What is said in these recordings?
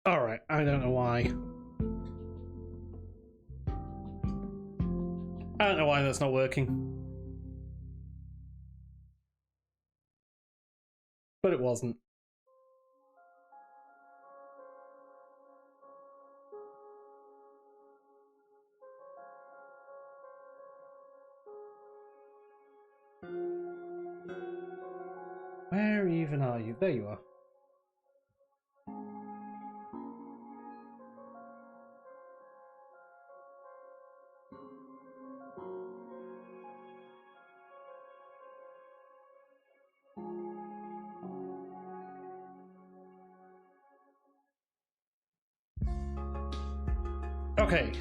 Alright, I don't know why. I don't know why that's not working. But it wasn't. Where even are you? There you are. Okay.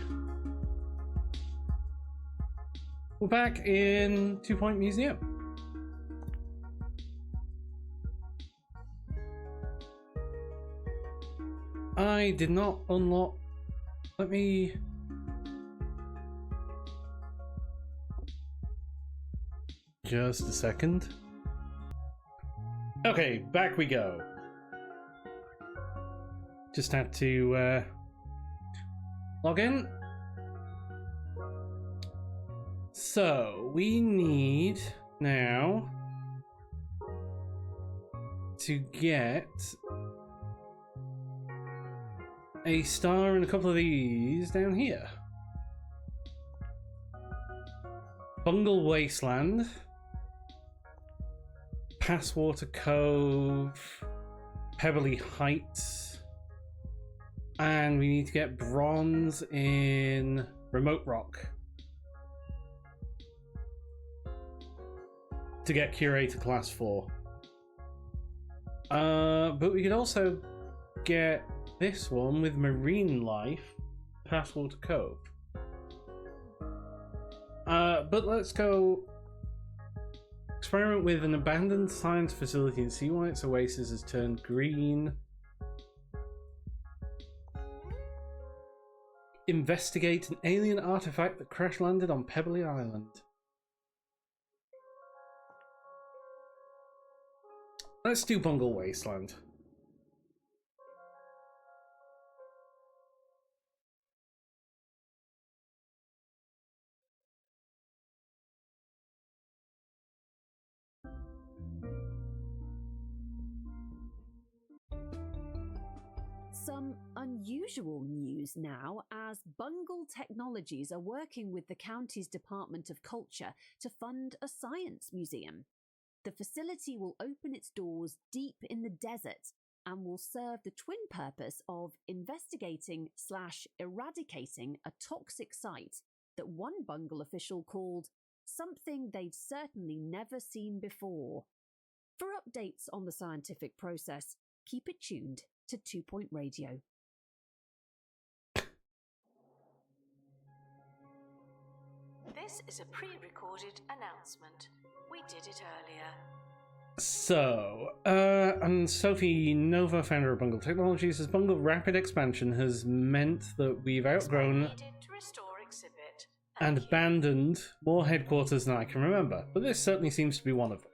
We're back in 2 Point Museum. I did not unlock... Let me... Just a second. Okay, back we go. Just had to log in. So, we need now to get a star and a couple of these down here. Bungle Wasteland, Passwater Cove, Pebbly Heights, and we need to get bronze in Remote Rock to get Curator Class 4. But we could also get this one with Marine Life, Passwater Cove. But let's go experiment with an abandoned science facility and see why its oasis has turned green. Investigate an alien artifact that crash landed on Pebbly Island. Let's do Bungle Wasteland. Some unusual news now, as Bungle Technologies are working with the county's Department of Culture to fund a science museum. The facility will open its doors deep in the desert and will serve the twin purpose of investigating/eradicating a toxic site that one Bungle official called something they'd certainly never seen before. For updates on the scientific process, keep it tuned to 2 Point Radio. This is a pre-recorded announcement. We did it earlier. So, and Sophie Nova, founder of Bungle Technologies, says Bungle rapid expansion has meant that we've outgrown To restore exhibit. and Thank you. abandoned more headquarters than I can remember, but this certainly seems to be one of them.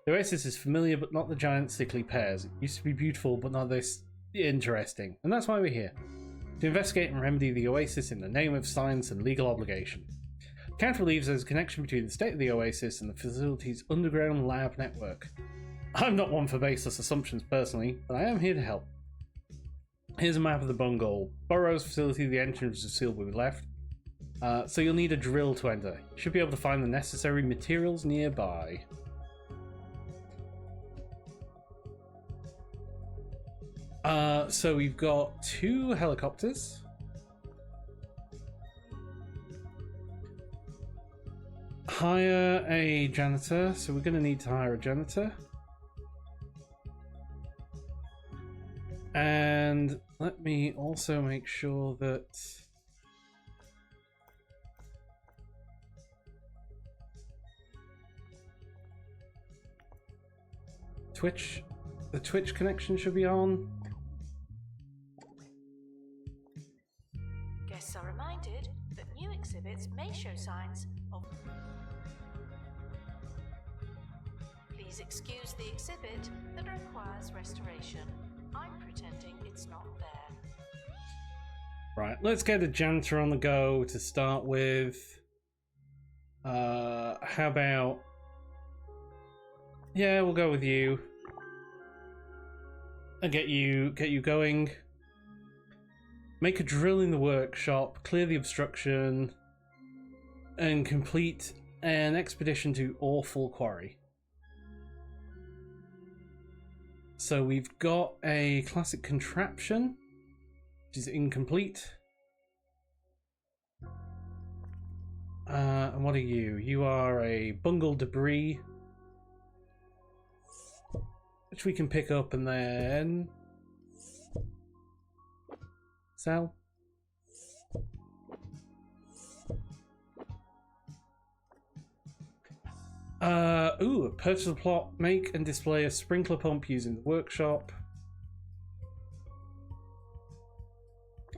The oasis is familiar, but not the giant sickly pears. It used to be beautiful, but not this interesting, and that's why we're here. To investigate and remedy the oasis in the name of science and legal obligation. The county believes there's a connection between the state of the oasis and the facility's underground lab network. I'm not one for baseless assumptions personally, but I am here to help. Here's a map of the Bungle Burrows facility. The entrance is sealed with left, so you'll need a drill to enter. You should be able to find the necessary materials nearby. So we've got 2 helicopters. Hire a janitor, so we're going to need to hire a janitor. And let me also make sure that the Twitch connection should be on. Guests are reminded that new exhibits may show signs of... Please excuse the exhibit that requires restoration. I'm pretending it's not there. Right, let's get a janitor on the go to start with. How about... Yeah, we'll go with you. And get you going. Make a drill in the workshop, clear the obstruction, and complete an expedition to Awful Quarry. So we've got a classic contraption, which is incomplete. And what are you? You are a bungle debris, which we can pick up and then sell. Purchase the plot, make and display a sprinkler pump using the workshop.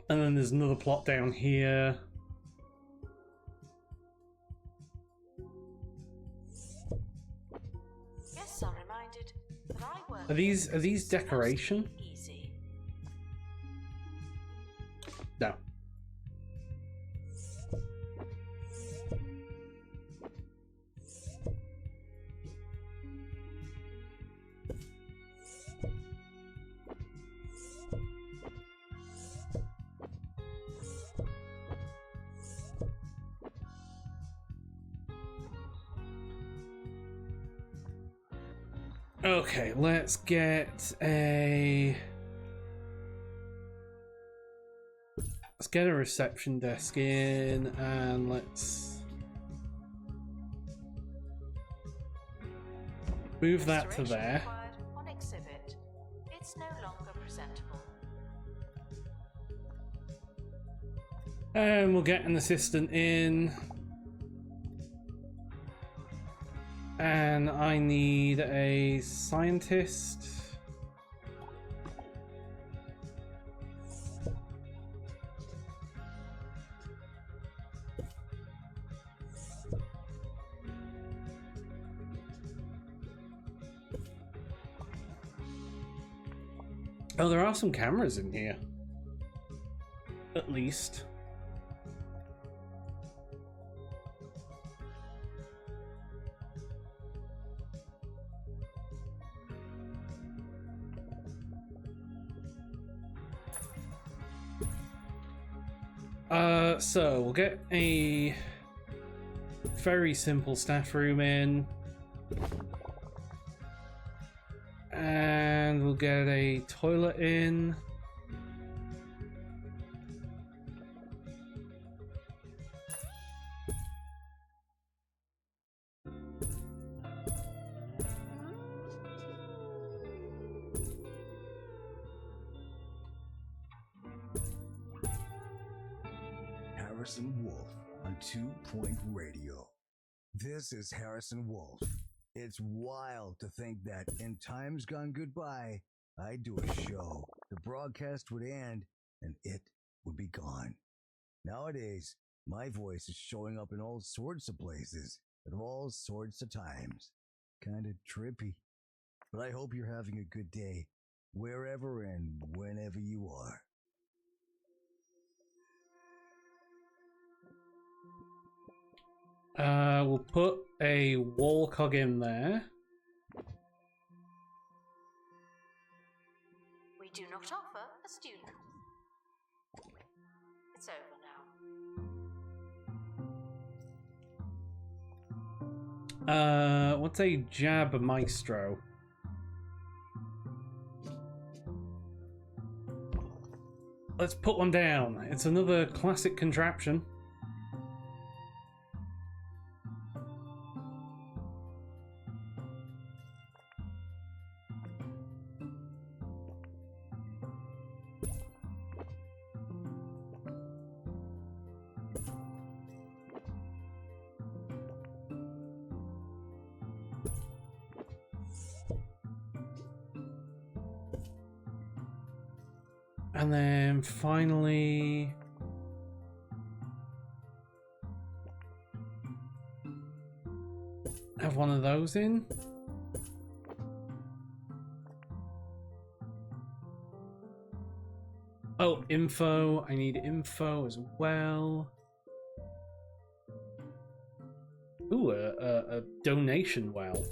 And then there's another plot down here. Yes, I'm reminded that I work. Are these decoration? Easy. No. Okay, let's get a reception desk in, and let's move that to there. On exhibit. It's no longer presentable. And we'll get an assistant in. And I need a scientist. Oh, there are some cameras in here. At least. So we'll get a very simple staff room in, and we'll get a toilet in. Harrison Wolf on 2 Point Radio. This is Harrison Wolf. It's wild to think that in times gone goodbye, I'd do a show, the broadcast would end, and it would be gone. Nowadays, my voice is showing up in all sorts of places at all sorts of times. Kinda trippy. But I hope you're having a good day, wherever and whenever you are. We'll put a wall cog in there. We do not offer a student. It's over now. What's a jab maestro? Let's put one down. It's another classic contraption. And then finally, have one of those in. Oh, info. I need info as well. Ooh, a donation well.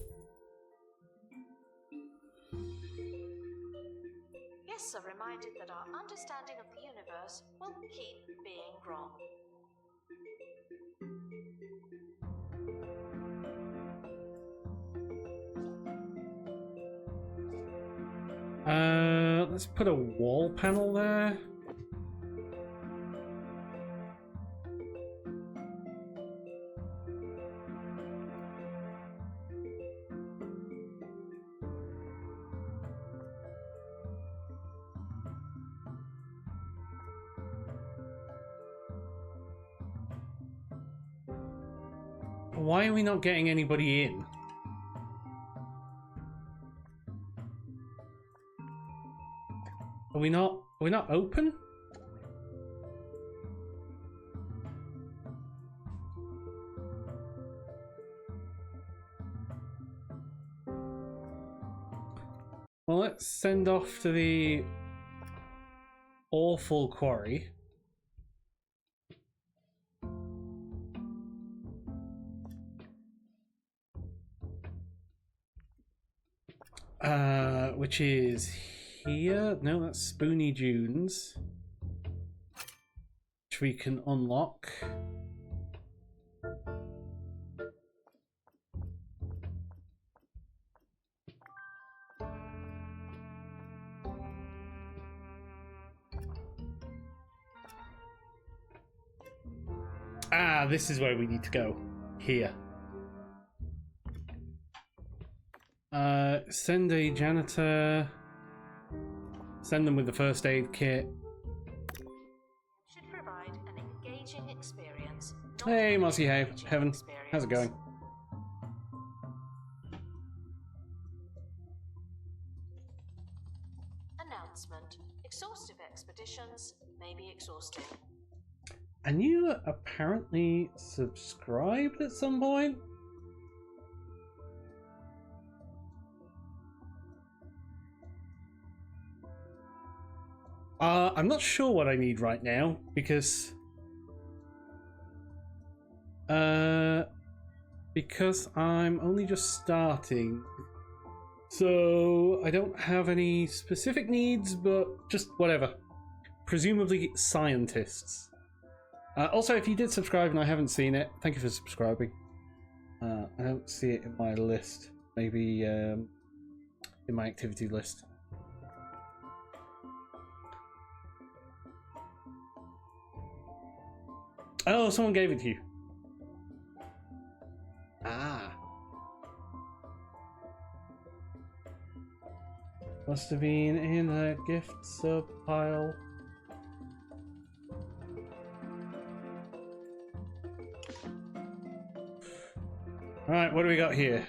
Guests are reminded that our understanding of the universe will keep being wrong. Let's put a wall panel there. Why are we not getting anybody in? Are we not open? Well, let's send off to the awful quarry. Which is here. No, that's Spoony Dunes, which we can unlock. Ah, this is where we need to go. Here. Send a janitor. Send them with the first aid kit. Should provide an engaging experience. Hey, Mossy Heaven. How's it going? Announcement. Exhaustive expeditions may be exhausting. And you apparently subscribed at some point? I'm not sure what I need right now because I'm only just starting, so I don't have any specific needs, but just whatever. Presumably scientists. Also, if you did subscribe and I haven't seen it, thank you for subscribing. I don't see it in my list. Maybe in my activity list. Oh, someone gave it to you. Ah. Must have been in a gift sub pile. Alright, what do we got here?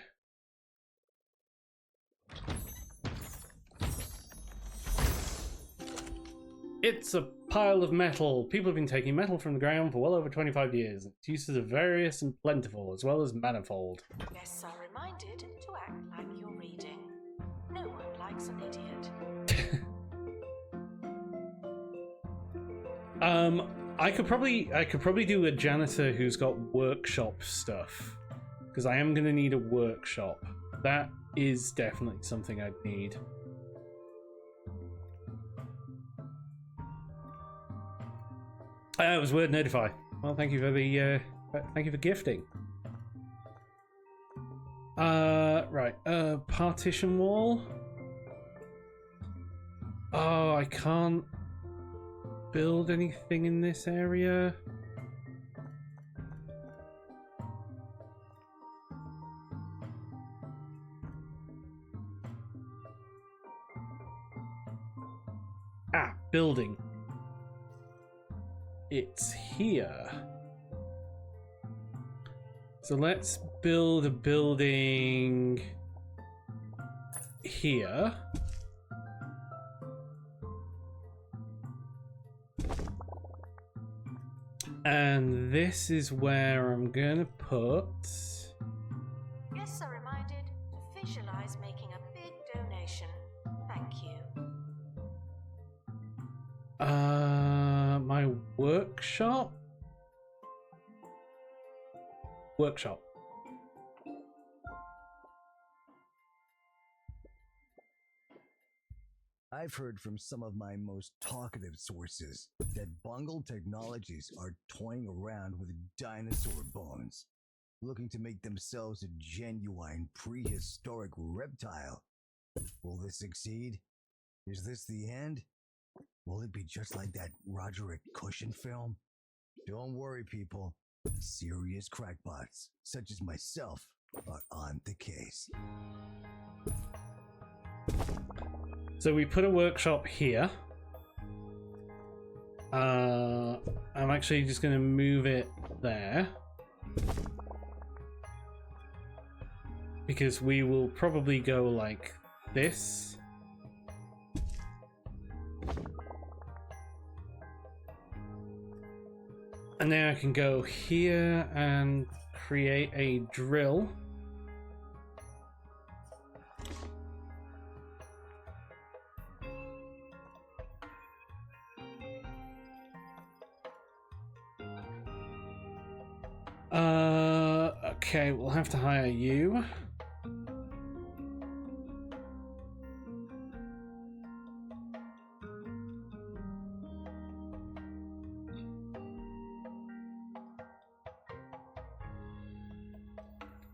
It's a pile of metal. People have been taking metal from the ground for well over 25 years. Its uses are various and plentiful, as well as manifold. Guests are reminded to act like you're reading. No one likes an idiot. I could probably do a janitor who's got workshop stuff, because I am going to need a workshop. That is definitely something I'd need. It was word notify. Well, thank you for the thank you for gifting. Right. Partition wall. Oh, I can't build anything in this area. Ah, building. It's here. So let's build a building here. And this is where I'm gonna put... Guests are reminded to visualize making a big donation. Thank you. My workshop? Workshop. I've heard from some of my most talkative sources that Bungle Technologies are toying around with dinosaur bones, looking to make themselves a genuine prehistoric reptile. Will this succeed? Is this the end? Will it be just like that Roderick Cushion film? Don't worry, people. Serious crackpots, such as myself, are on the case. So we put a workshop here. I'm actually just going to move it there. Because we will probably go like this. And then I can go here and create a drill. Okay, we'll have to hire you.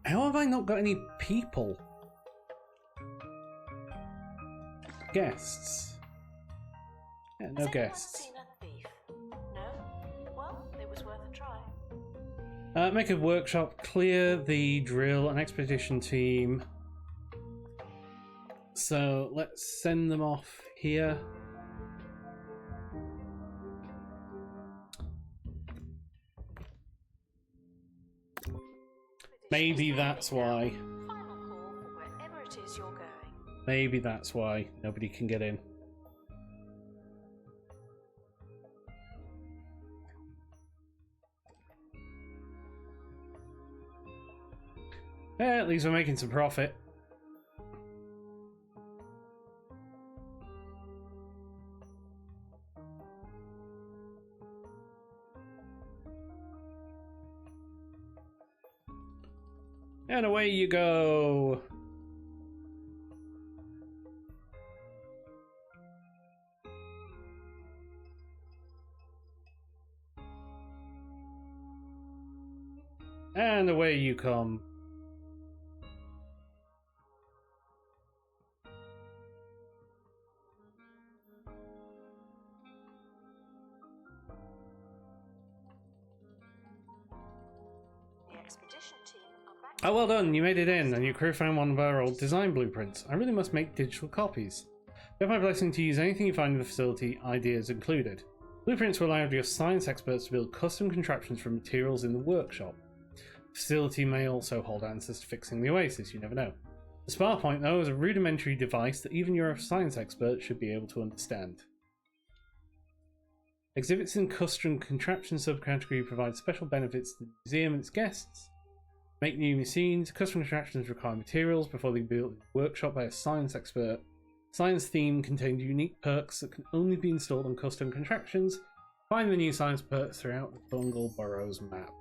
How have I not got any people? Guests. Yeah, no Has anyone guests. seen a thief? No? Well, it was worth a try. Make a workshop, clear the drill and expedition team. So let's send them off here. Maybe that's why. Final call for wherever it is you're going. Maybe that's why nobody can get in. Yeah, at least we're making some profit. And away you go. And away you come. The expedition team are back. Oh, well done, you made it in, and your crew found one of our old design blueprints. I really must make digital copies. You have my blessing to use anything you find in the facility, ideas included. Blueprints will allow your science experts to build custom contraptions from materials in the workshop. The facility may also hold answers to fixing the Oasis, you never know. The Spar Point, though, is a rudimentary device that even your science expert should be able to understand. Exhibits in custom contraption subcategory provide special benefits to the museum and its guests. Make new machines. Custom contraptions require materials before they can be built in the workshop by a science expert. Science theme contains unique perks that can only be installed on custom contraptions. Find the new science perks throughout the Bungle Burrows map.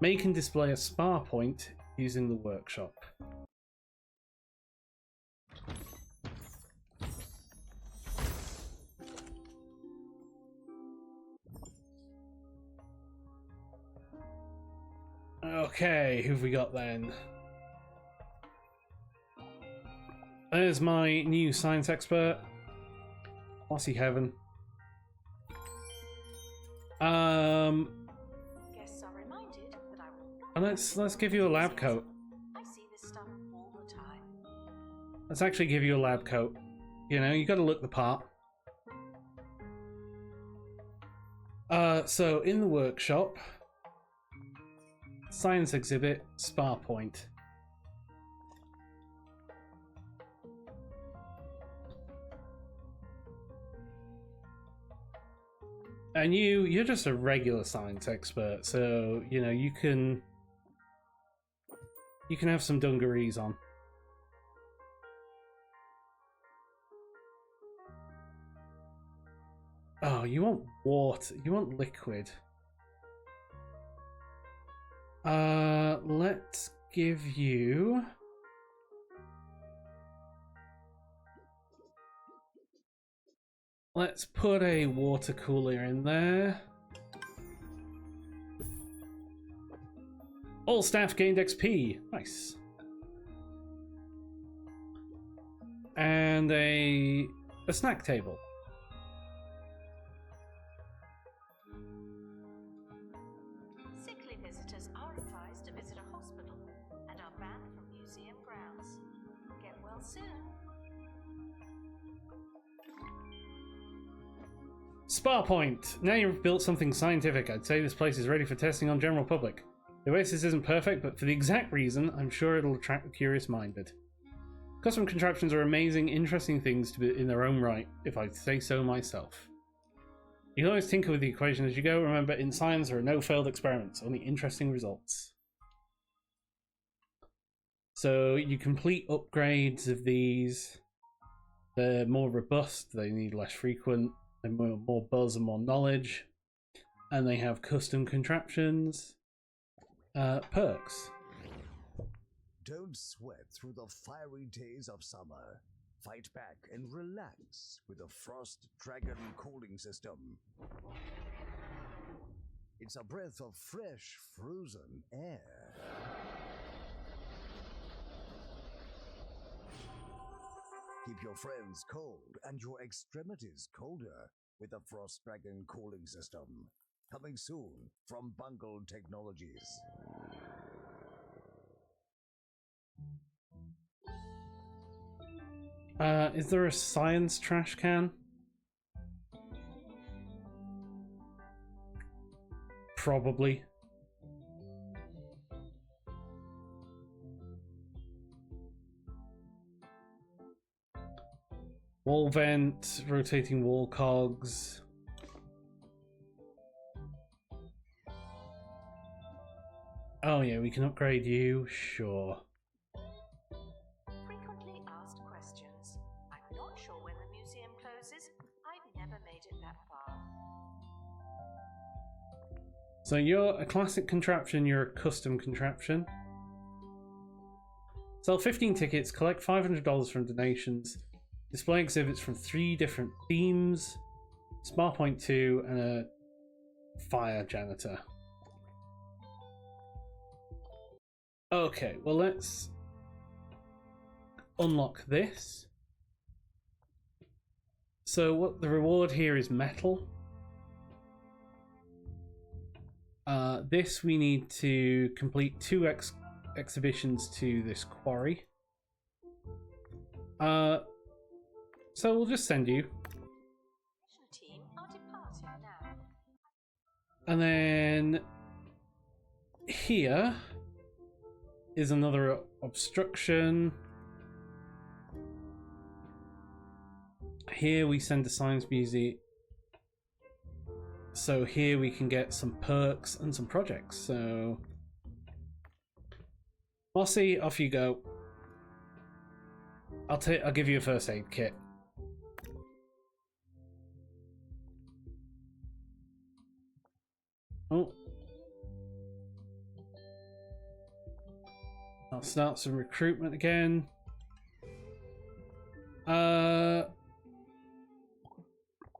Make and display a Spar Point using the workshop. Okay, who've we got then? There's my new science expert. What's he having? Guests are reminded that I will not Let's give you a lab coat. I see this stuff all the time. Let's actually give you a lab coat. You know, you got to look the part. So in the workshop, science exhibit, Spar Point. And you're just a regular science expert, so you know you can have some dungarees on. Oh, you want water. You want liquid. Let's give you... Let's put a water cooler in there. All staff gained XP. Nice. And a snack table. Sickly visitors are advised to visit a hospital and are banned from museum grounds. Get well soon. Spa Point. Now you've built something scientific. I'd say this place is ready for testing on general public. The Oasis isn't perfect, but for the exact reason, I'm sure it'll attract the curious-minded. Custom contraptions are amazing, interesting things to be in their own right, if I say so myself. You can always tinker with the equation as you go. Remember, in science there are no failed experiments, only interesting results. So you complete upgrades of these. They're more robust, they need less frequent, they're more buzz and more knowledge. And they have custom contraptions. Perks. Don't sweat through the fiery days of summer. Fight back and relax with a Frost Dragon cooling system. It's a breath of fresh, frozen air. Keep your friends cold and your extremities colder with a Frost Dragon cooling system. Coming soon from Bungle Technologies. Is there a science trash can? Probably. Wall vent, rotating wall cogs. Oh yeah, we can upgrade you, sure. Frequently asked questions. I'm not sure when the museum closes. I've never made it that far. So you're a classic contraption, you're a custom contraption. Sell 15 tickets, collect $500 from donations, display exhibits from 3 different themes, Spa Point 2, and a fire janitor. Okay, well let's unlock this. So what the reward here is metal. This we need to complete 2 exhibitions to this quarry. So we'll just send you. Team are departing now. And then here is another obstruction. Here we send to Science Museum. So here we can get some perks and some projects. So Mossy, off you go. I'll give you a first aid kit. Oh. I'll start some recruitment again.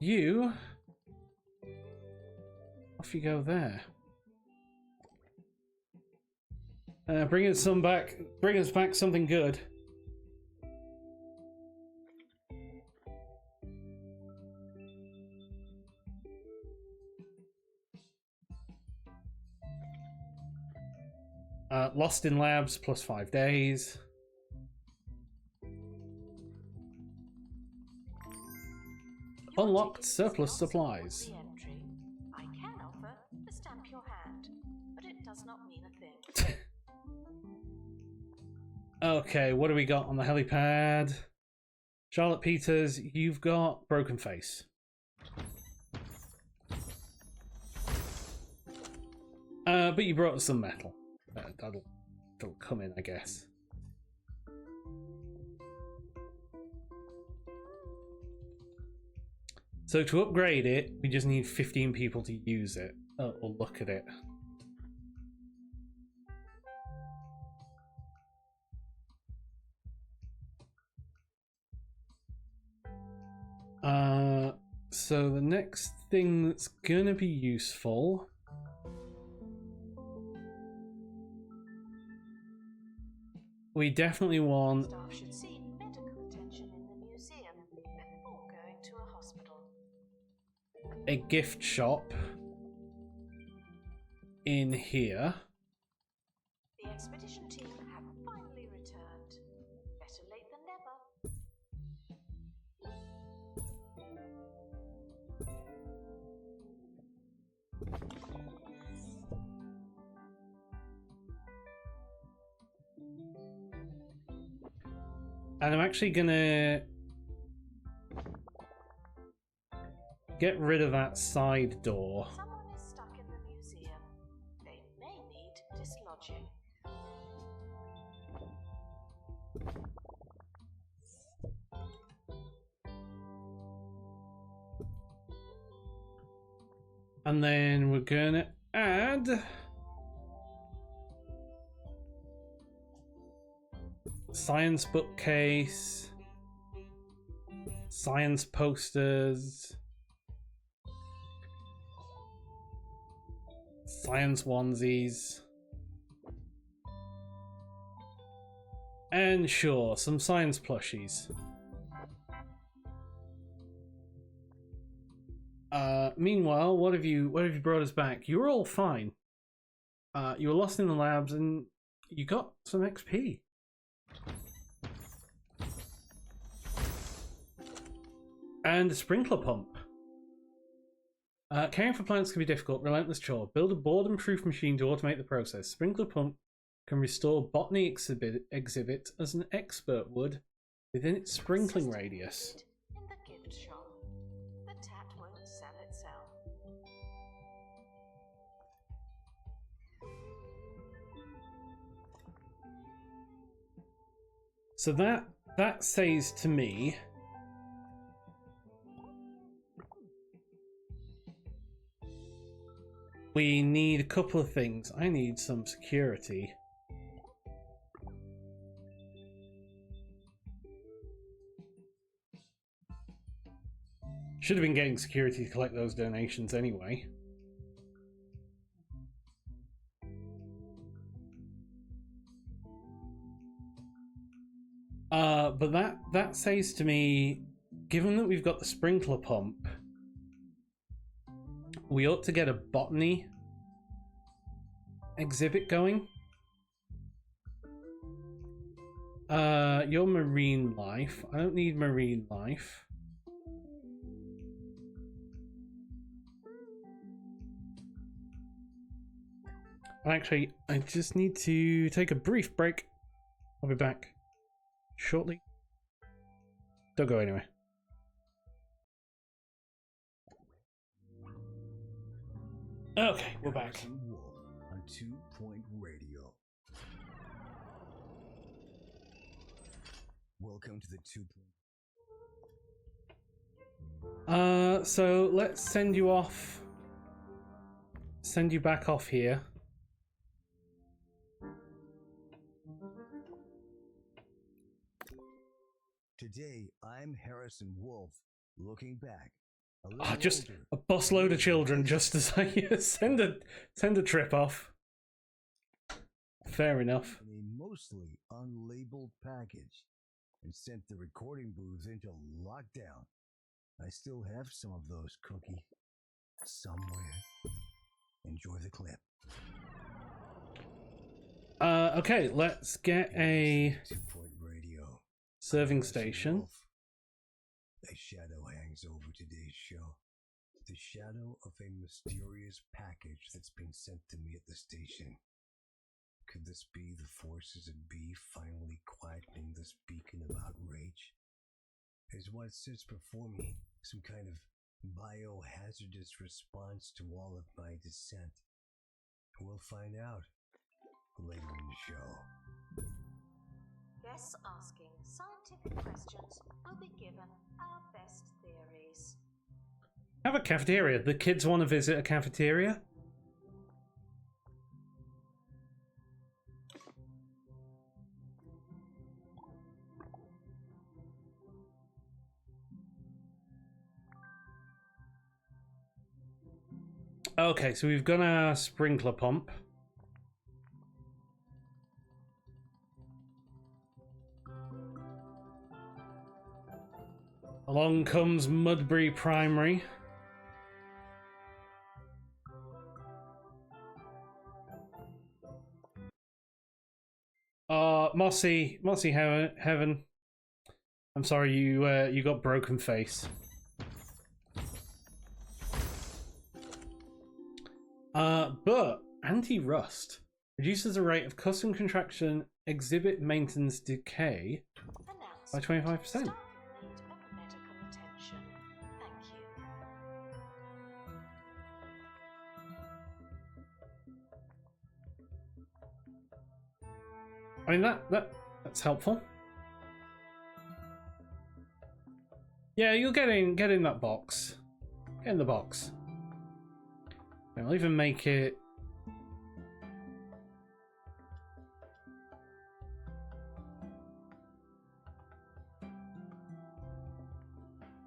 You. Off you go there. Bring us back something good. Lost in labs plus 5 days. Unlocked surplus supplies. I can offer to stamp your hand, but it does not mean a thing. Okay, what do we got on the helipad? Charlotte Peters, you've got broken face. But you brought us some metal. That'll come in, I guess. So to upgrade it, we just need 15 people to use it or look at it. So the next thing that's gonna be useful, we definitely want Staff should seek medical attention in the museum before going to a hospital. a gift shop in here. The expedition team have finally returned. Better late than never. And I'm actually gonna get rid of that side door. Someone is stuck in the museum. They may need dislodging. And then we're gonna add science bookcase, science posters, science onesies, and sure, some science plushies. Meanwhile, what have you brought us back? You were all fine. You were lost in the labs and you got some XP. And a sprinkler pump. Caring for plants can be difficult, relentless chore. Build a boredom-proof machine to automate the process. Sprinkler pump can restore botany exhibit as an expert would within its sprinkling radius. In the gift shop. The tat won't sell itself. So that says to me we need a couple of things. I need some security. Should have been getting security to collect those donations anyway. But that says to me, given that we've got the sprinkler pump, we ought to get a botany exhibit going. Your marine life. I don't need marine life. Actually, I just need to take a brief break. I'll be back shortly. Don't go anywhere. Okay, we're back. Harrison Wolf on 2 Point Radio. Welcome to the 2 Point. So let's send you off. Send you back off here. Today, I'm Harrison Wolf, looking back. Just a busload of children, just as I send a trip off. Fair enough. In a mostly unlabeled package and sent the recording booths into lockdown. I still have some of those, Cookie. Somewhere. Enjoy the clip. Okay, let's get a 2 Point Radio. serving station. A shadow hangs over today's show. The shadow of a mysterious package that's been sent to me at the station. Could this be the forces of B finally quietening this beacon of outrage? Is what sits before me some kind of biohazardous response to all of my dissent? We'll find out later in the show. Guests asking scientific questions will be given our best theories. Have a cafeteria. The kids want to visit a cafeteria? Okay, so we've got our sprinkler pump. Along comes Mudbury Primary. Mossy Heaven. I'm sorry, you got broken face. But anti-rust reduces the rate of custom contraction exhibit maintenance decay by 25%. I mean that's helpful. Yeah, you'll get in that box. Get in the box. I'll even make it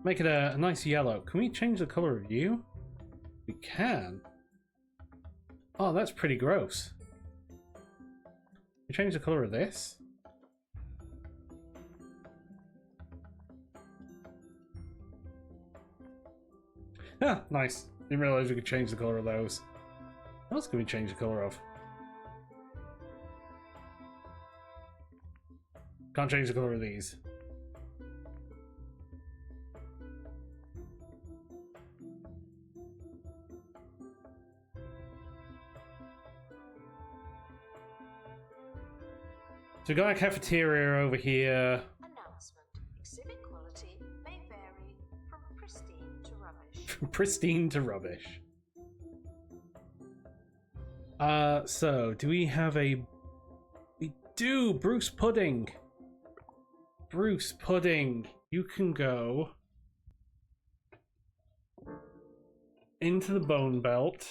a nice yellow. Can we change the color of you? We can. Oh, that's pretty gross. We change the color of this. Ah, nice. Didn't realize we could change the color of those. What else can we change the color of? Can't change the color of these. So we got a cafeteria over here. Announcement. Exhibit quality may vary from pristine to rubbish. From pristine to rubbish. So do we have a... We do! Bruce Pudding! Bruce Pudding! You can go into the bone belt.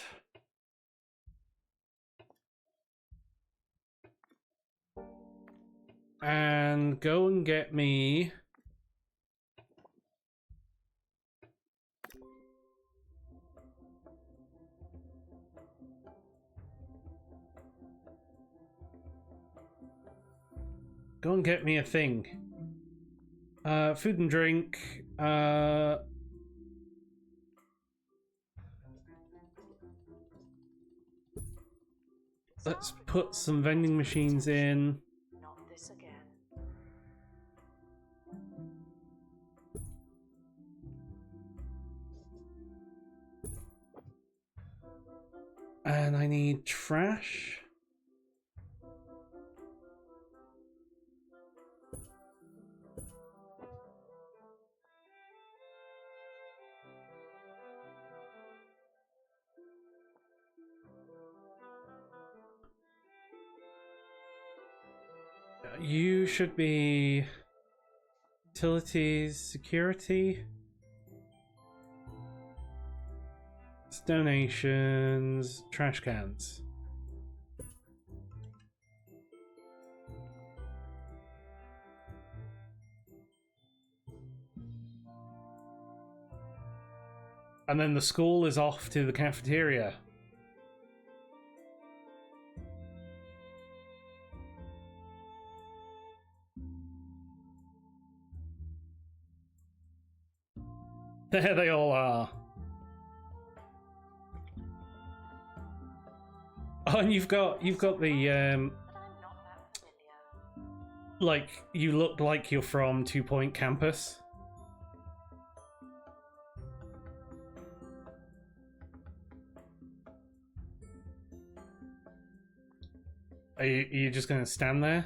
And go and get me a thing. Food and drink. Let's put some vending machines in. Not this again. And I need trash. You should be utilities, security, donations, trash cans. And then the school is off to the cafeteria. There they all are. Oh, and you've got the But I'm not that familiar. like you look like you're from 2 Point Campus. Are you just gonna stand there?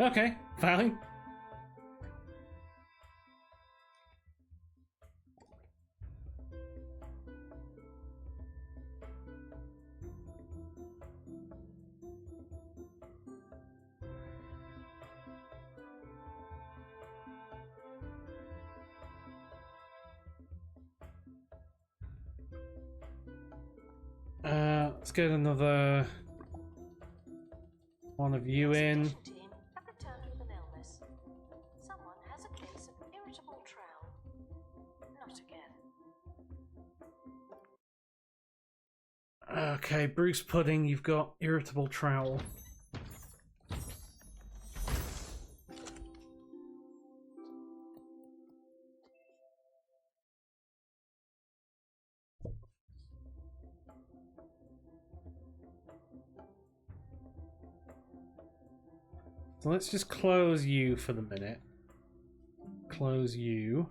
Okay, fine. Let's get another one of you in. Expedition team have returned with an illness. Someone has a case of irritable trowel. Not again. Okay, Bruce Pudding, you've got irritable trowel. So let's just close you for the minute. Close you.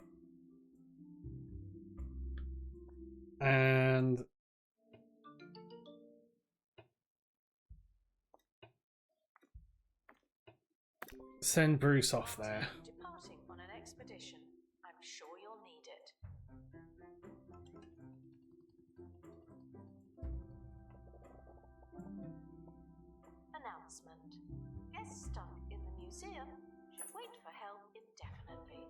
And send Bruce off there. Departing on an expedition. I'm sure you'll need it. Announcement. Guests stuck in the museum should wait for help indefinitely.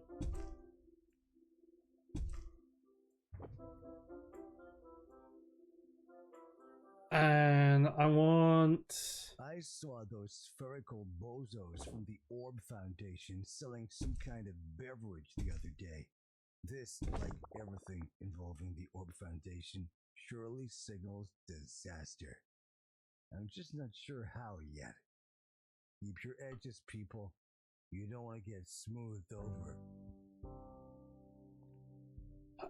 And I want... I saw those spherical bozos from the Orb Foundation selling some kind of beverage the other day. This, like everything involving the Orb Foundation, surely signals disaster. I'm just not sure how yet. Keep your edges, people. You don't want to get smoothed over.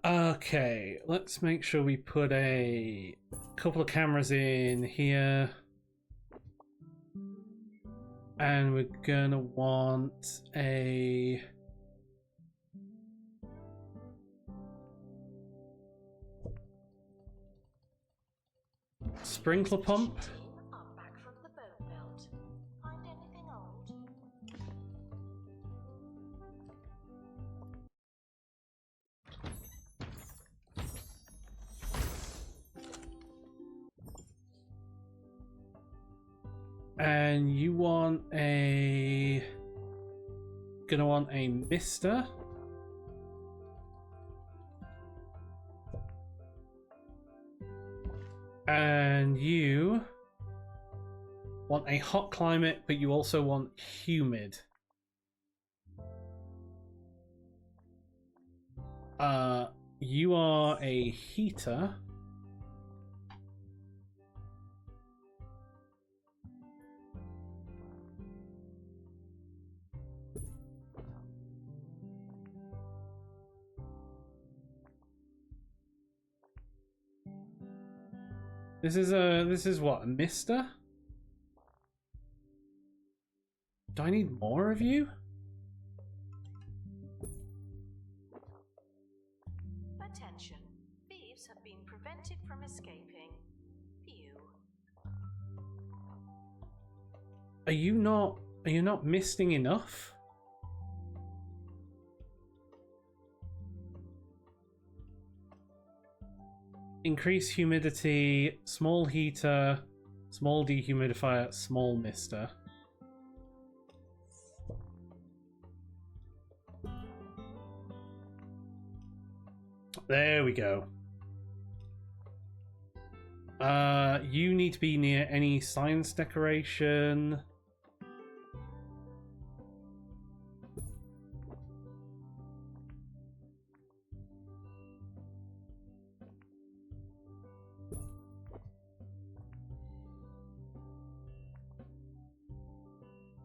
Okay, let's make sure we put a couple of cameras in here. And we're gonna want a... sprinkler pump. I'm back from the bone belt. Find anything old? And you want a... gonna want a mister. And you want a hot climate, but you also want humid. You are a heater. This is what, a mister? Do I need more of you? Attention. Thieves have been prevented from escaping. Phew. Are you not misting enough? Increase humidity, small heater, small dehumidifier, small mister. There we go. You need to be near any science decoration.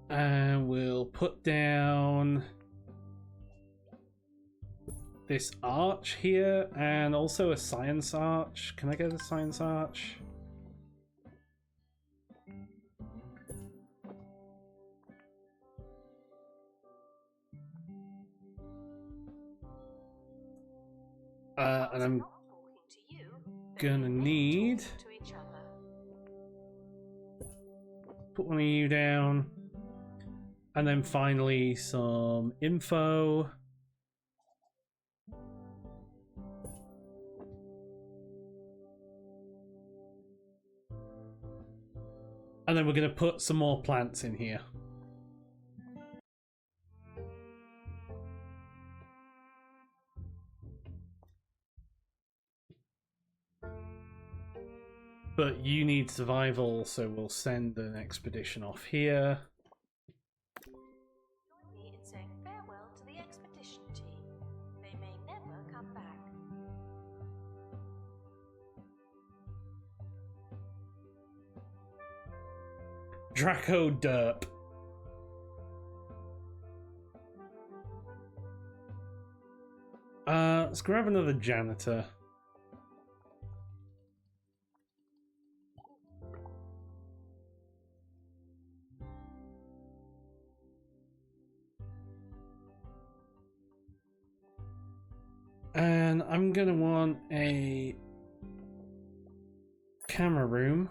And we'll put down this arch here and also a science arch. Can I get a science arch? And I'm gonna need put one of you down. And then finally some info. And then we're going to put some more plants in here. But you need survival, so we'll send an expedition off here. Join me in saying farewell to the expedition team. They may never come back. Draco Derp. Let's grab another janitor. And I'm gonna want a camera room.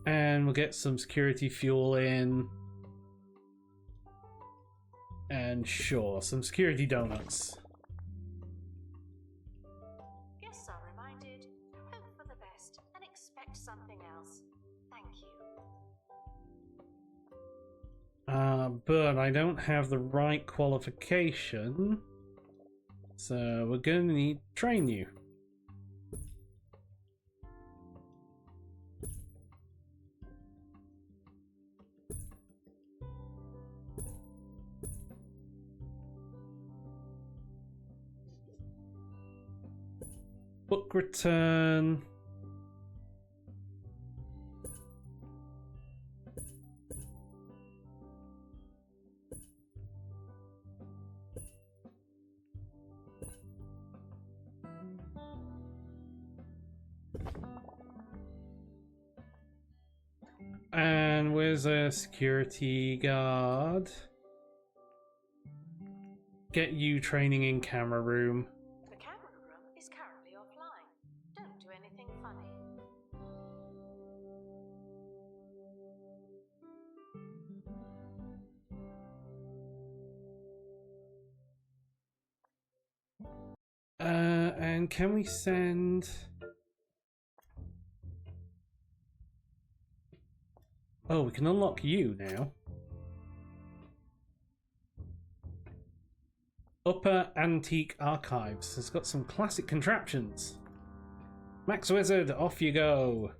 And we'll get some security fuel in. And sure, some security donuts. Guests are reminded, hope for the best and expect something else. Thank you. But I don't have the right qualification. So we're gonna need to train you. Book return. And where's a security guard? Get you training in camera room. The camera room is currently offline. Don't do anything funny. And can we send... Oh, we can unlock you now. Upper Antique Archives. It's got some classic contraptions. Max Wizard, off you go.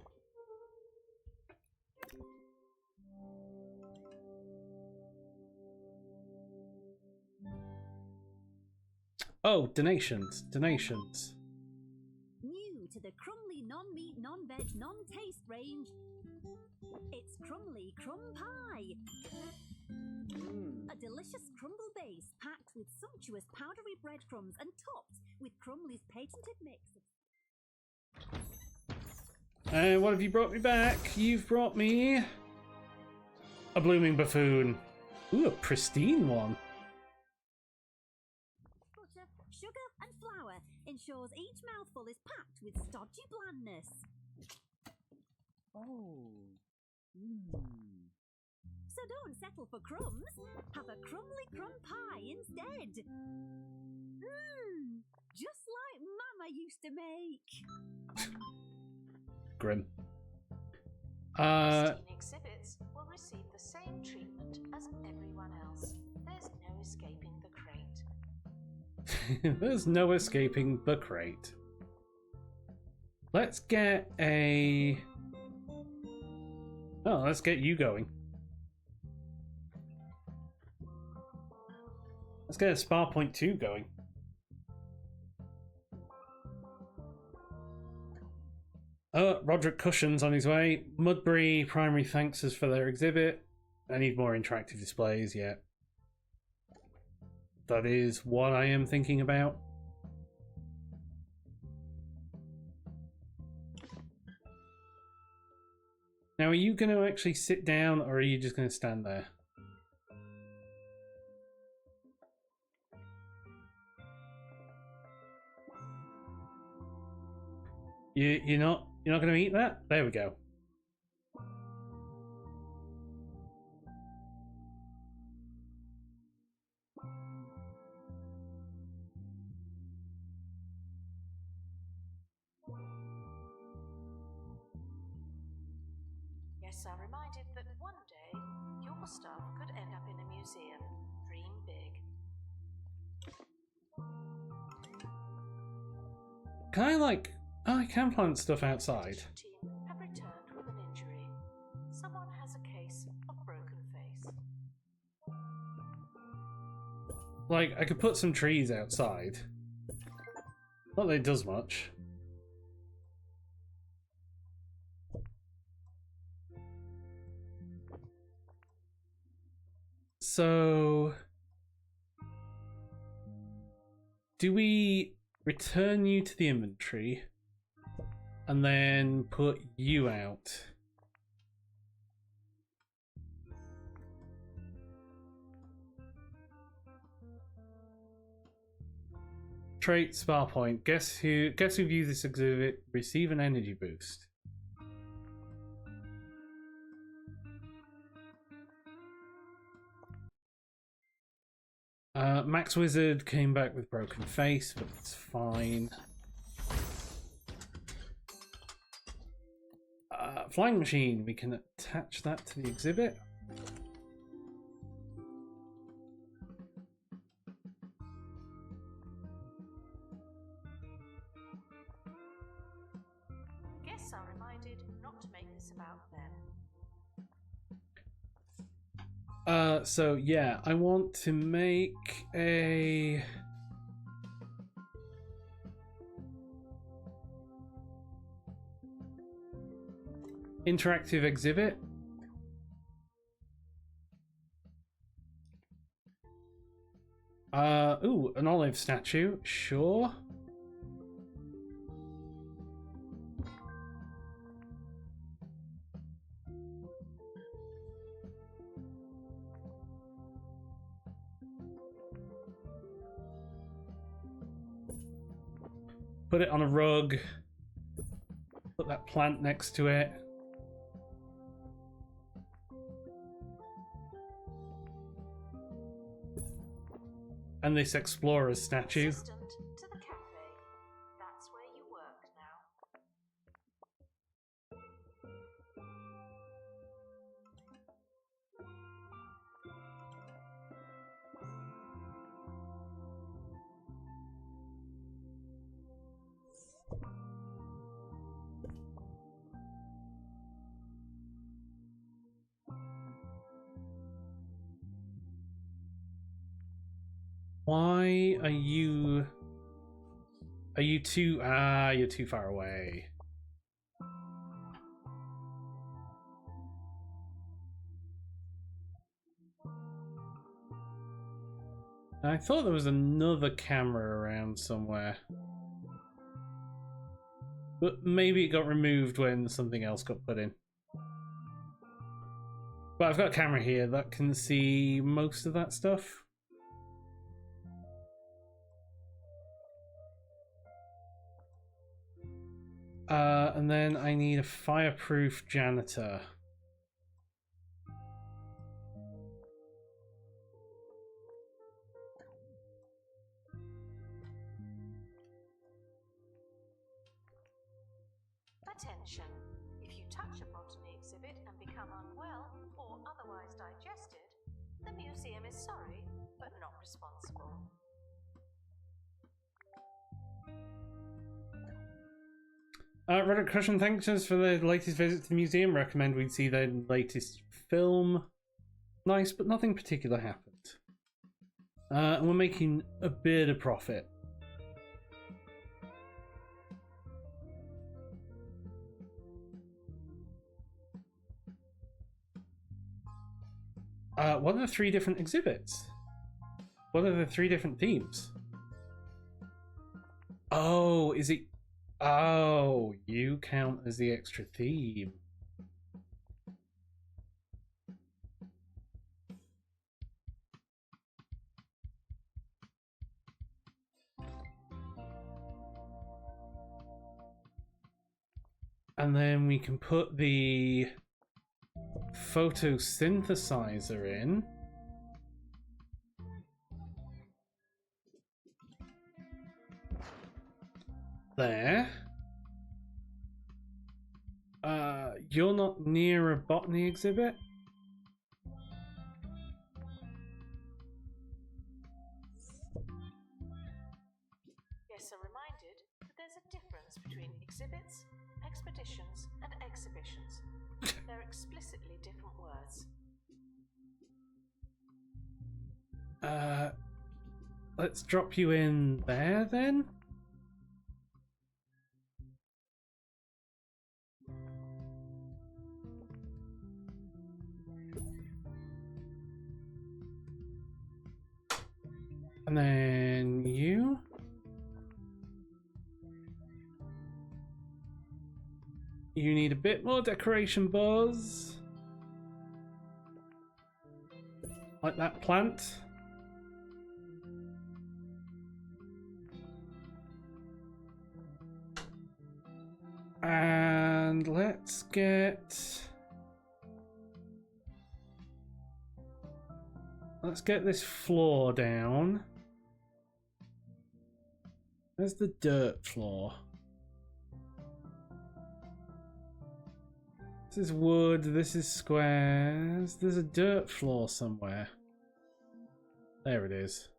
Oh, donations. Donations. New to the Crumly non-meat, non-veg, non-taste range, it's Crumly Crumb Pie. A delicious crumble base packed with sumptuous powdery breadcrumbs and topped with Crumly's patented mix of... And what have you brought me back? You've brought me a blooming buffoon. Ooh, a pristine one. Butter, sugar and flour ensures each mouthful is packed with stodgy blandness. Oh. So don't settle for crumbs. Have a crumbly crumb pie instead. Just like Mama used to make. Grim. Pristine exhibits will receive the same treatment as everyone else. There's no escaping the crate. There's no escaping the crate. Let's get a... Oh, let's get you going. Let's get a Spa Point 2 going. Oh, Roderick Cushion's on his way. Mudbury, primary thanks us for their exhibit. I need more interactive displays, yeah. That is what I am thinking about. Now, are you going to actually sit down, or are you just going to stand there? You're not going to eat that? There we go. Guests are reminded that one day your stuff could end up in a museum. Dream big. Can I like... Oh, I can plant stuff outside. Team have returned with an injury. Someone has a case of broken face. Like, I could put some trees outside. Not that it does much. So... do we return you to the inventory and then put you out? Trait spar point. Guess who views this exhibit receive an energy boost. Max Wizard came back with broken face, but it's fine. Flying machine, we can attach that to the exhibit. Guests are reminded not to make this about them. So yeah, I want to make a... interactive exhibit. Ooh, an olive statue, sure. Put it on a rug. Put that plant next to it. And this explorer's statue. Assistant to the cafe. That's where you work now. Why are you... are you too... ah, you're too far away. I thought there was another camera around somewhere. But maybe it got removed when something else got put in. But I've got a camera here that can see most of that stuff. And then I need a fireproof janitor. Attention. If you touch a botany exhibit and become unwell or otherwise digested, the museum is sorry, but not responsible. Reddit Cushion thanks us for the latest visit to the museum. Recommend we'd see their latest film. Nice, but nothing particular happened. And we're making a bit of profit. What are the 3 different exhibits? What are the 3 different themes? Oh, is it... oh, you count as the extra theme. And then we can put the photosynthesizer in. There. you're not near a botany exhibit? Yes, I'm reminded that there's a difference between exhibits, expeditions, and exhibitions. They're explicitly different words. Let's drop you in there then. And then you. You need a bit more decoration, Buzz. Like that plant. And let's get this floor down. Where's the dirt floor? This is wood, this is squares. There's a dirt floor somewhere. There it is.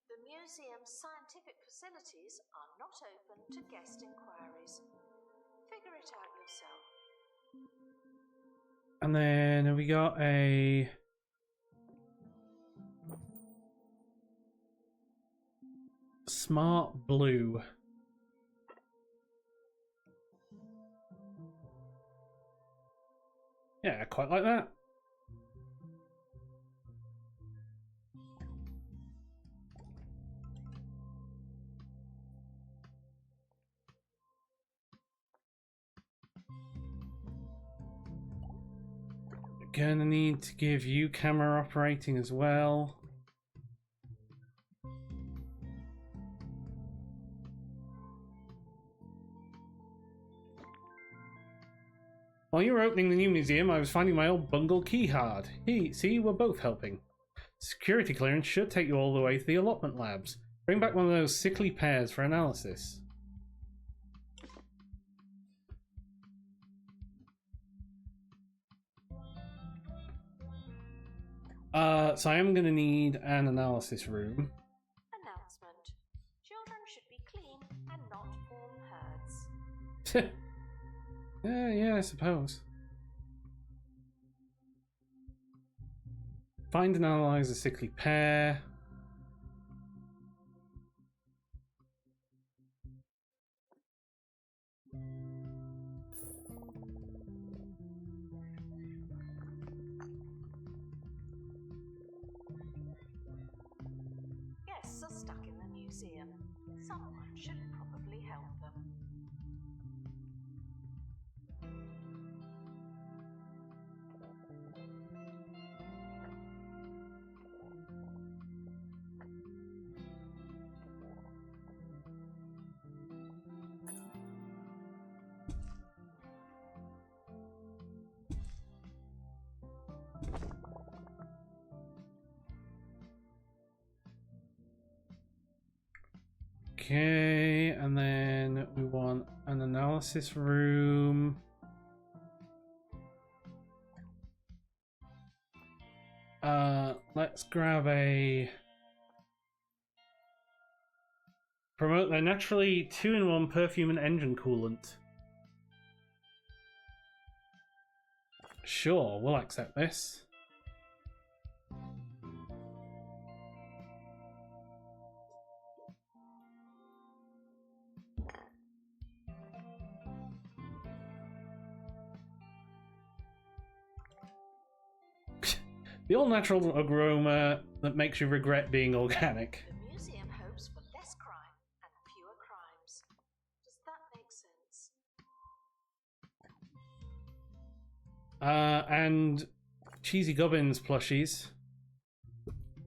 The museum's scientific facilities are not open to guest inquiries. Figure it out yourself. And then we got a smart blue. Yeah, quite like that. Gonna need to give you camera operating as well. While you were opening the new museum, I was finding my old bungle key card. See, we're both helping. Security clearance should take you all the way to the allotment labs. Bring back one of those sickly pears for analysis. So I am going to need an analysis room. Announcement. Children should be clean and not form herds. Yeah, I suppose. Find and analyze a sickly pear. Guests are stuck in the museum. Someone should probably help them. Okay, and then we want an analysis room. Let's grab a promote their naturally 2-in-1 perfume and engine coolant. Sure, we'll accept this. The all-natural aroma that makes you regret being organic. The museum hopes for less crime and fewer crimes. Does that make sense? And Cheesy Gubbins plushies.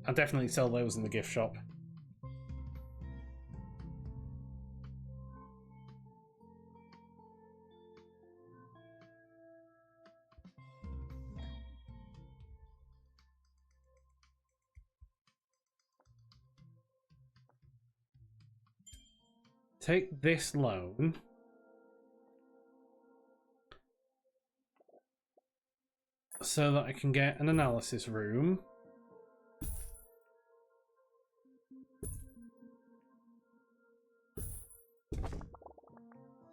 I'll definitely sell those in the gift shop. Take this loan. so that I can get an analysis room.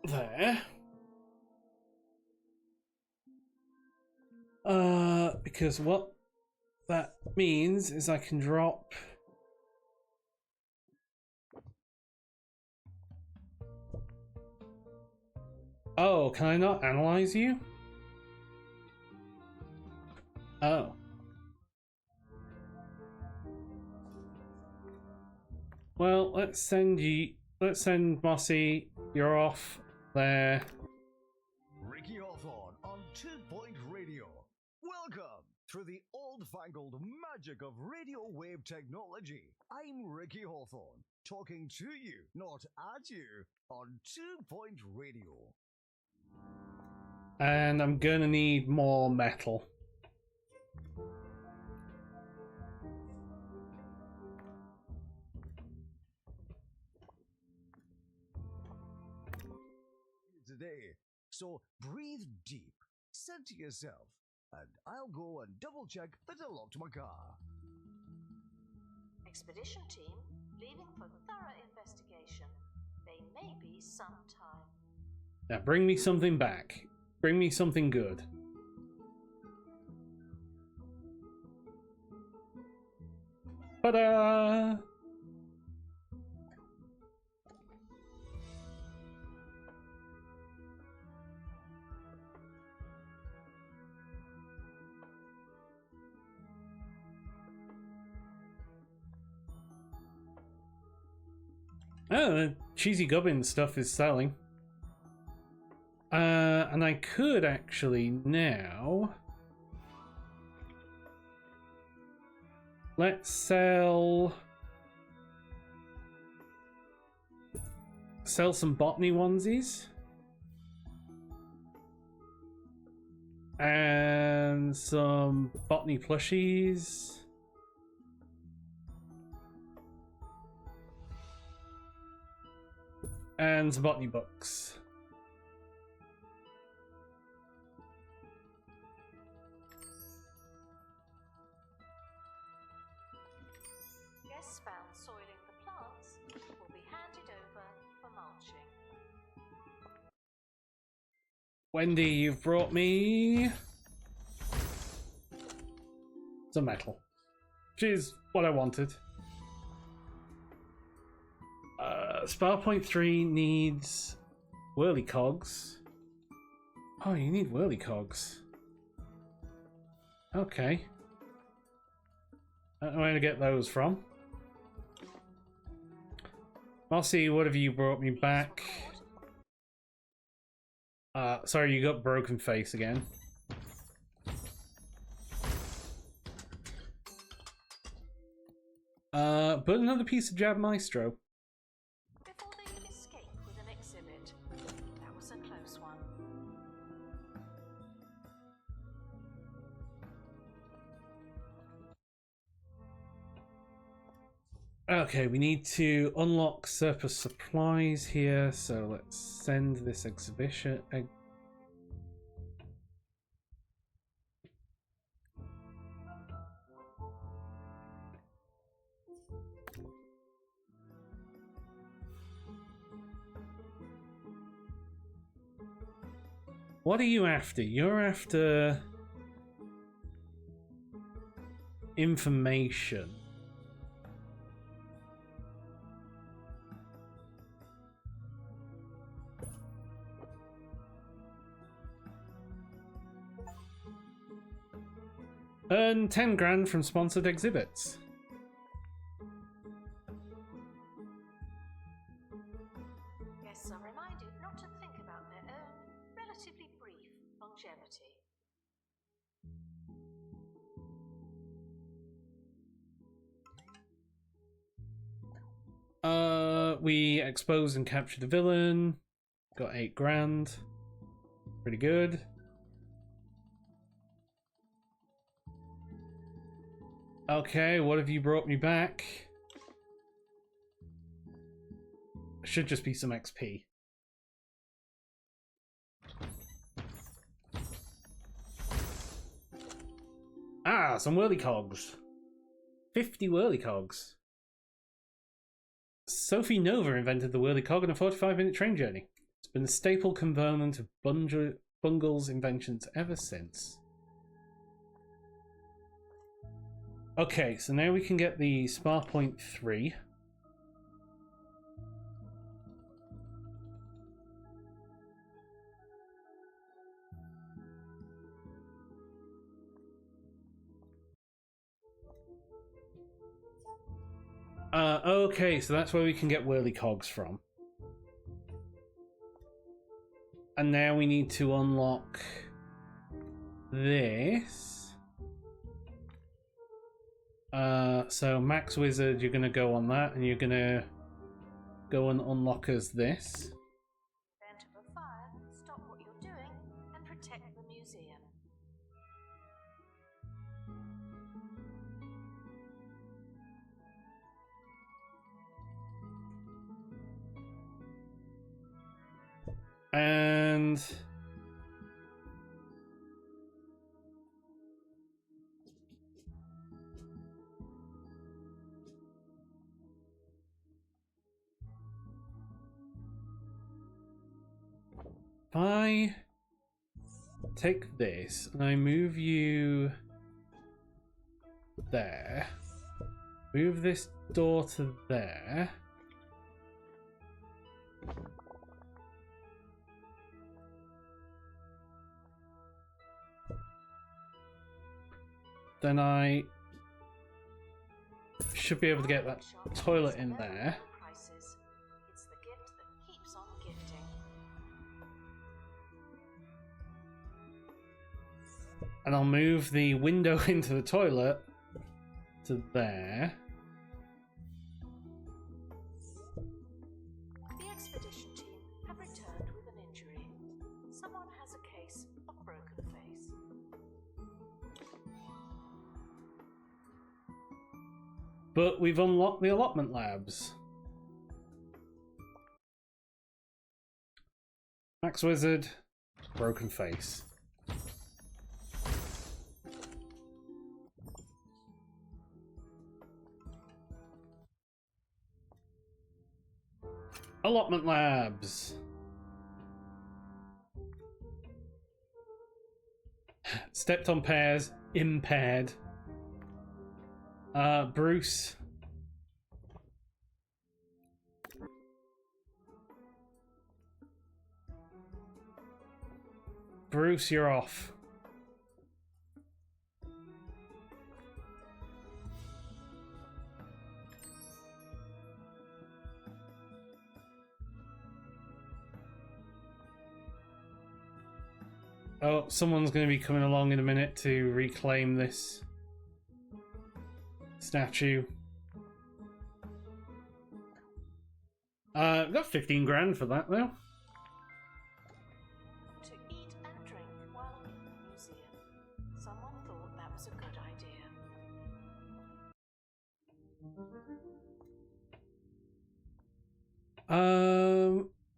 There. Because what that means is I can drop Oh, can I not analyze you? Oh. Well, let's send Mossy. You're off there. Ricky Hawthorne on 2 Point Radio. Welcome through the old-fangled magic of radio wave technology. I'm Ricky Hawthorne, talking to you, not at you, on 2 Point Radio. And I'm gonna need more metal. Today, so breathe deep, center yourself, and I'll go and double check that I locked my car. Expedition team leaving for thorough investigation. They may be some time. Now bring me something back. Bring me something good. Ta-da! Oh, the cheesy gubbin stuff is selling. And I could actually now... Let's sell some botany onesies. And some botany plushies. And some botany books. Guests found soiling the plants will be handed over for mulching. Wendy, you've brought me some metal, which is what I wanted. Spell point 3 needs whirly cogs. Oh, you need whirly cogs. Okay. I don't know where to get those from. Mossy, what have you brought me back? Sorry, you got broken face again. But another piece of Jab Maestro. Before they could escape with an exhibit. That was a close one. Okay, we need to unlock surplus supplies here, so let's send this exhibition. What are you after? You're after information. Earn 10 grand from sponsored exhibits. Guests are reminded not to think about their own relatively brief longevity. We exposed and captured a villain. Got 8 grand. Pretty good. Okay, what have you brought me back? Should just be some XP. Ah, some whirlycogs. 50 whirlycogs. Sophie Nova invented the whirlycog in a 45-minute train journey. It's been a staple component of Bungle's inventions ever since. Okay, so now we can get the Spar Point 3. Okay, so that's where we can get whirlycogs from. And now we need to unlock this. So Max Wizard, you're gonna go on that, and you're gonna go and unlock us this. Prevent a fire, stop what you're doing, and protect the museum. And if I take this and I move you there, move this door to there. Then I should be able to get that toilet in there. It's the gift that keeps on gifting. And I'll move the window into the toilet to there. The expedition team have returned with an injury. Someone has a case of broken face. But we've unlocked the allotment labs. Max Wizard, broken face. Allotment labs. Stepped on pears, impaired. Bruce. Bruce, you're off. Oh, someone's going to be coming along in a minute to reclaim this statue. Got 15 grand for that though. To eat and drink while in the museum. Someone thought that was a good idea.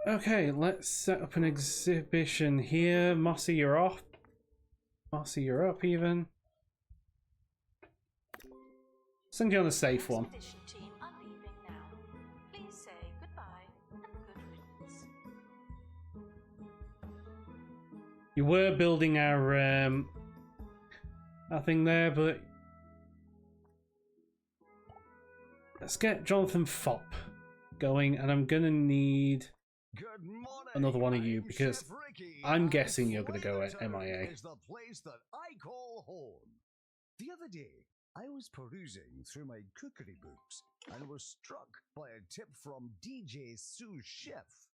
Okay, let's set up an exhibition here. Mossy, you're off. Mossy, you're up even. Send you on a safe one. Expedition team are leaving now. Please say goodbye and good riddance. You were building our thing there, but let's get Jonathan Fopp going, and I'm gonna need Good morning. another one of you because Chef Ricky. I'm guessing you're gonna go at Flavor MIA. is the place that I call home. The other day, I was perusing through my cookery books and was struck by a tip from DJ Sous Chef.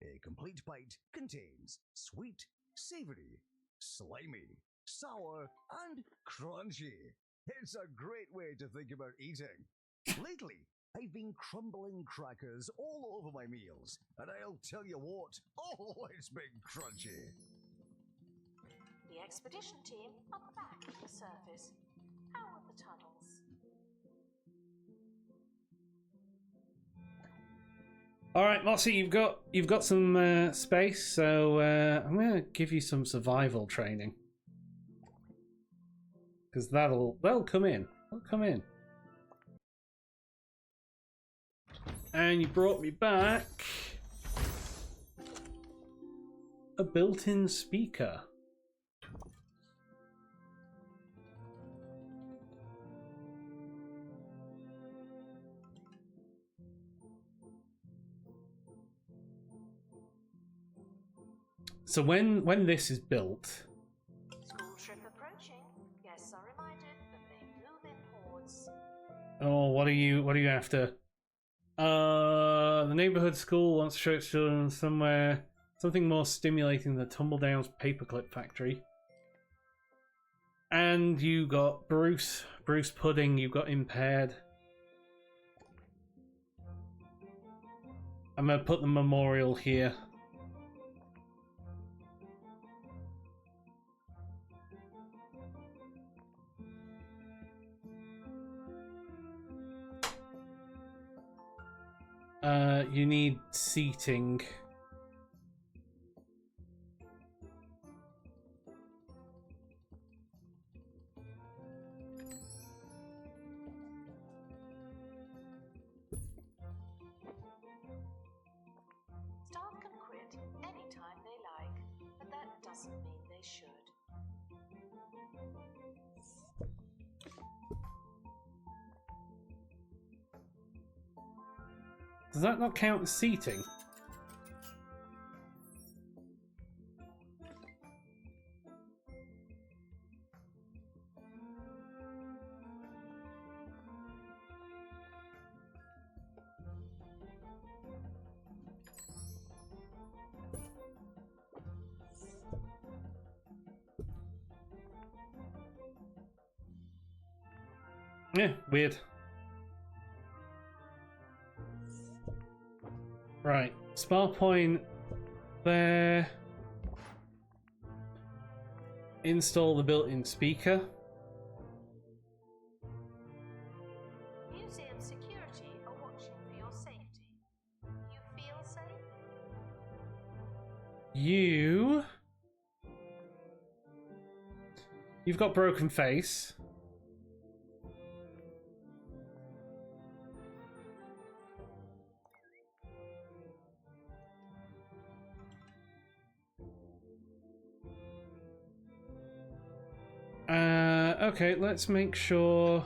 A complete bite contains sweet, savory, slimy, sour, and crunchy. It's a great way to think about eating. Lately, I've been crumbling crackers all over my meals, and I'll tell you what, oh, it's been crunchy. The expedition team are back at the surface. How are the tunnels? All right, Mossy, you've got some space, so I'm gonna give you some survival training. because they'll come in. They'll come in. And you brought me back a built-in speaker. So when this is built, School trip approaching. Guests are reminded that they move in hordes. oh, what are you after? The neighborhood school wants to show its children something more stimulating than Tumbledown's paperclip factory. And you got Bruce Pudding. You got impaired. I'm gonna put the memorial here. You need seating. Staff can quit anytime they like, but that doesn't mean they should. Does that not count as seating? Yeah, weird. Right, spar point there. Install the built-in speaker. Museum security are watching for your safety. You feel safe? You've got broken face. Okay, let's make sure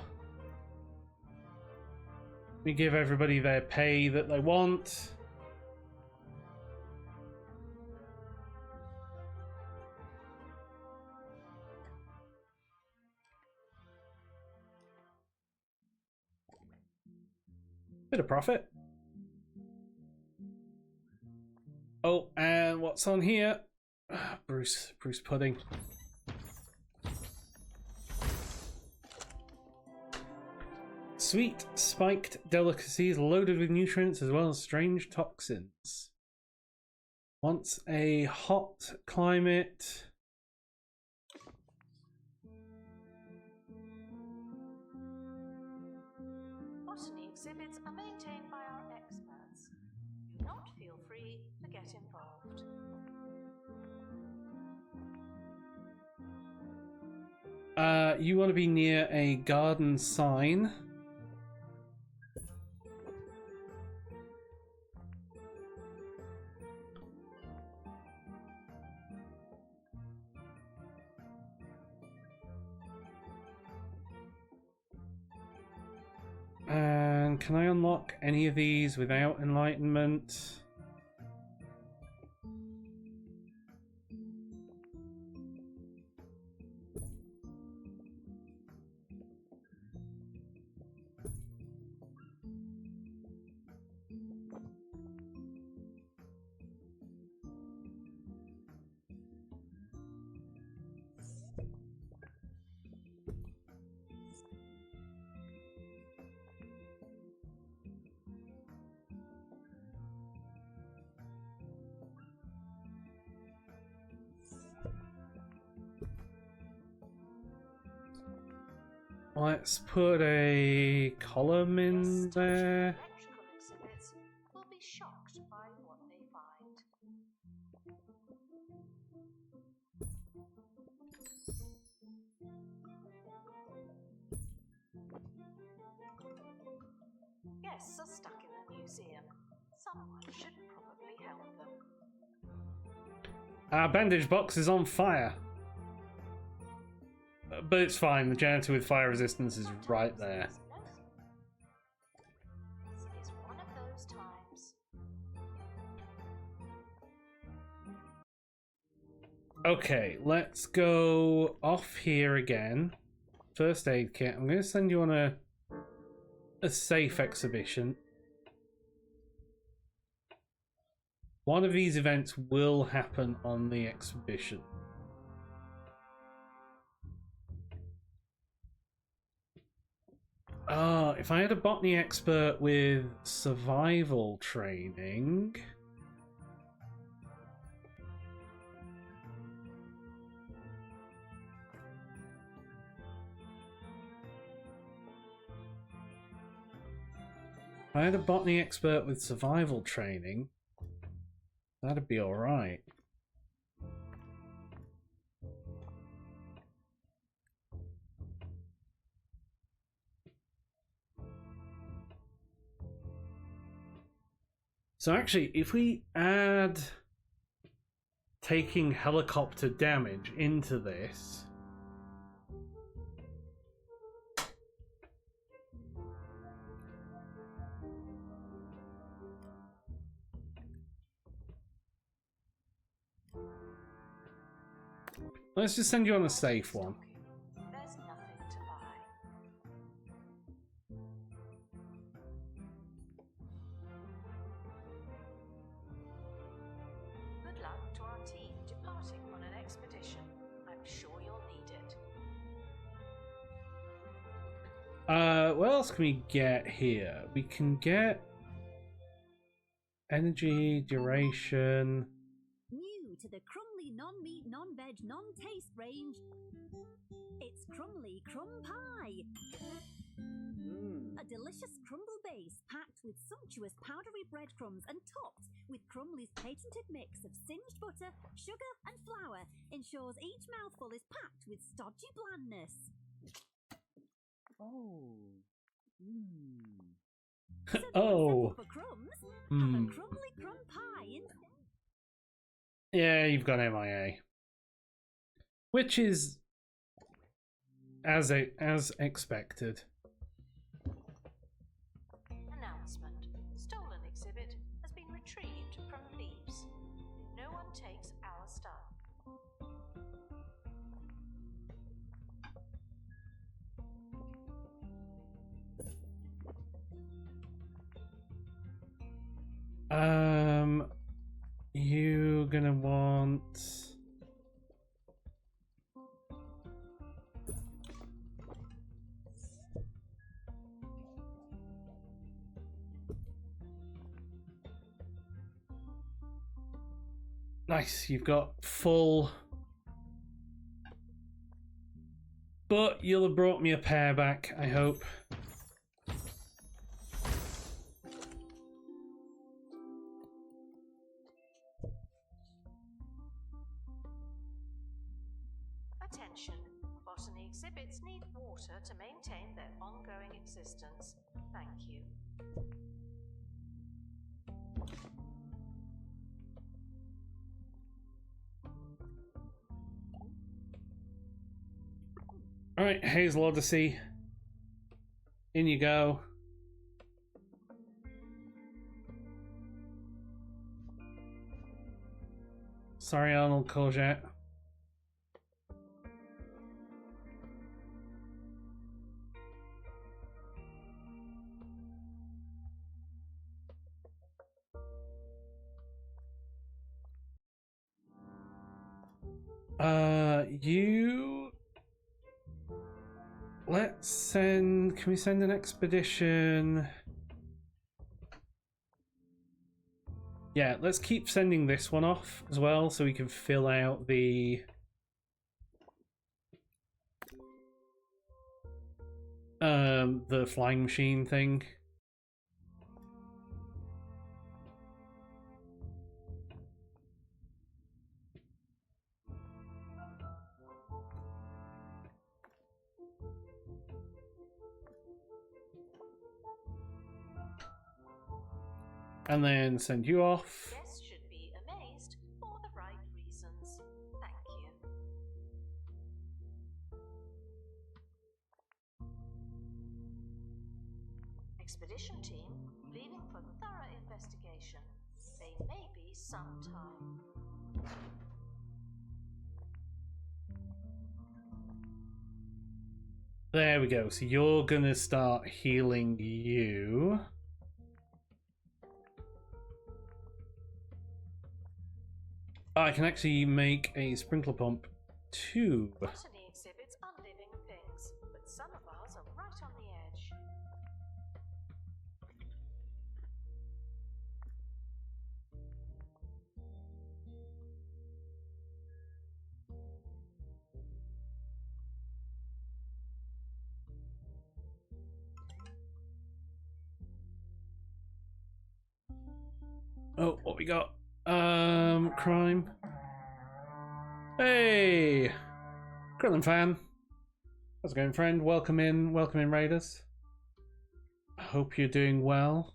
we give everybody their pay that they want. Bit of profit. Oh, and what's on here? Bruce Pudding. Sweet spiked delicacies loaded with nutrients as well as strange toxins. Wants a hot climate. Botany exhibits are maintained by our experts. Do not feel free to get involved. You want to be near a garden sign. And can I unlock any of these without enlightenment? Let's put a column in there. Electrical exhibits will be shocked by what they find. pests are stuck in the museum. Someone should probably help them. Our bandage box is on fire. But it's fine, the janitor with fire resistance is right there. This is one of those times. Okay, let's go off here again. First aid kit. I'm going to send you on a safe exhibition. One of these events will happen on the exhibition. If I had a botany expert with survival training... If I had a botany expert with survival training, that'd be alright. So actually, if we add taking helicopter damage into this... Let's just send you on a safe one. There's nothing to buy. Good luck to our team departing on an expedition. I'm sure you'll need it. What else can we get here? We can get energy, duration. New to the Crumley non-meat, non-veg, non-taste range, it's Crumley Crumb Pie. A delicious crumble base packed with sumptuous powdery breadcrumbs and topped with Crumley's patented mix of singed butter, sugar and flour ensures each mouthful is packed with stodgy blandness. So Oh. for crumbs, have a Crumley Crumb Pie instead. Yeah, you've got MIA. Which is as expected. Announcement. Stolen exhibit has been retrieved from thieves. No one takes our stuff. You're gonna want... Nice, you've got full... But you'll have brought me a pair back, I hope. Attention. Botany exhibits need water to maintain their ongoing existence. Thank you. Alright, Hazel Odyssey. In you go. Sorry, Arnold Courgette. You... Let's send... Can we send an expedition? Yeah, let's keep sending this one off as well so we can fill out the... the flying machine thing. and then send you off. Guests should be amazed for the right reasons. Thank you. Expedition team leaving for thorough investigation. They may be some time. There we go. So you're gonna start healing you. I can actually make a sprinkler pump too. Botany exhibits are living things, but some of ours are right on the edge. Oh, what we got? Crime. Hey, Krillin fan. How's it going, friend? Welcome in, Raiders. I hope you're doing well.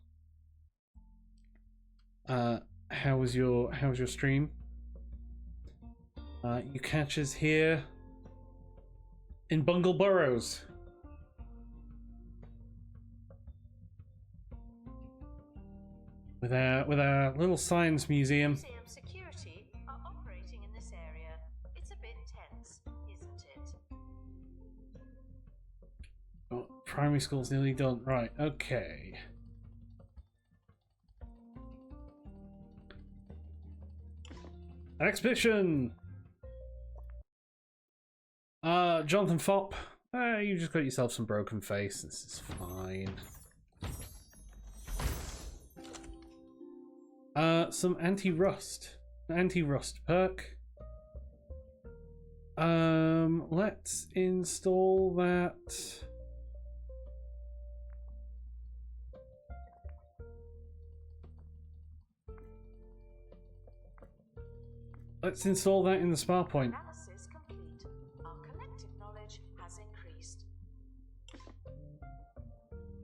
How was your stream? You catch us here in Bungle Burrows. With our little science museum. Museum security are operating in this area. It's a bit tense, isn't it? Oh, primary school's nearly done. Right, okay. Expedition! Jonathan Fopp, you just got yourself some broken face. This is fine. Some anti-rust perk. Let's install that. Let's install that in the spa point. Analysis complete. Our collective knowledge has increased.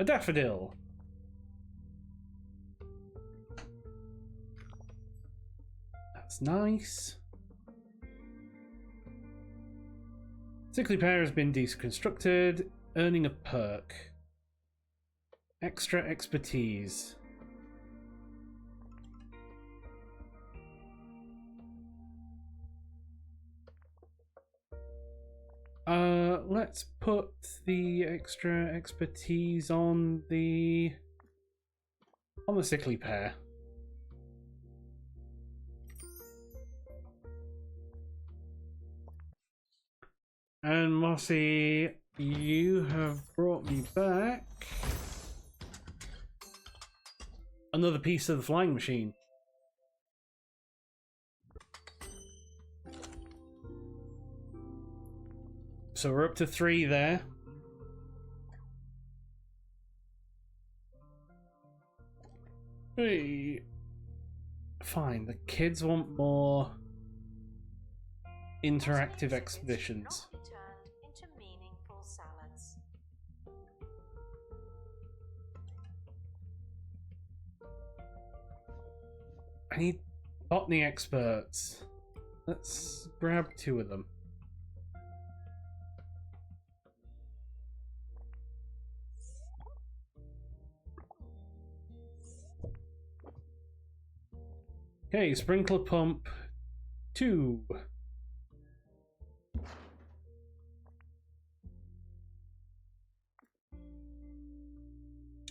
A daffodil. That's nice. Sickly pair has been deconstructed, earning a perk. Extra expertise. Let's put the extra expertise on the sickly pair. And Mossy, you have brought me back another piece of the flying machine. So we're up to 3 there. Hey. Fine, the kids want more interactive expeditions. Not be turned into meaningful salads. I need botany experts. Let's grab 2 of them. Okay, sprinkler pump 2.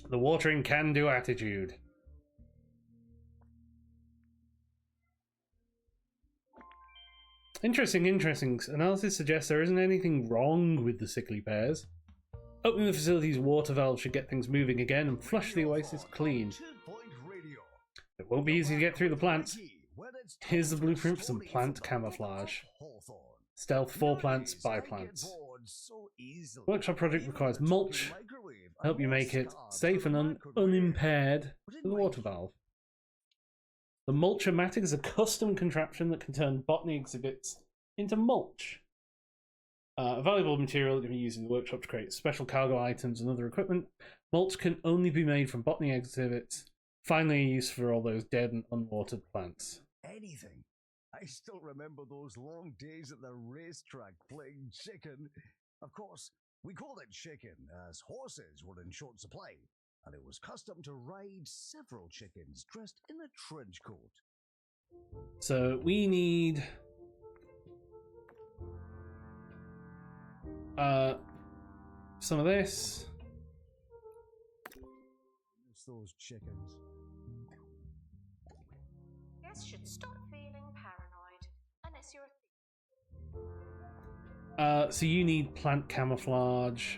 The watering can-do attitude. Interesting. Analysis suggests there isn't anything wrong with the sickly pairs. Opening the facility's water valve should get things moving again and flush the oasis clean. It won't be easy to get through the plants. Here's the blueprint for some plant camouflage. Stealth 4 plants by plants. Workshop project requires mulch. Help you make it safe and unimpaired to the water valve. The Mulch-O-Matic is a custom contraption that can turn botany exhibits into mulch. A valuable material that can be used in the workshop to create special cargo items and other equipment. Mulch can only be made from botany exhibits Finally a use for all those dead and unwatered plants. Anything. I still remember those long days at the racetrack playing chicken. Of course, we called it chicken as horses were in short supply, and it was custom to ride several chickens dressed in a trench coat. So we need some of this. Miss those chickens. Guests should stop feeling paranoid, unless you're a So you need plant camouflage.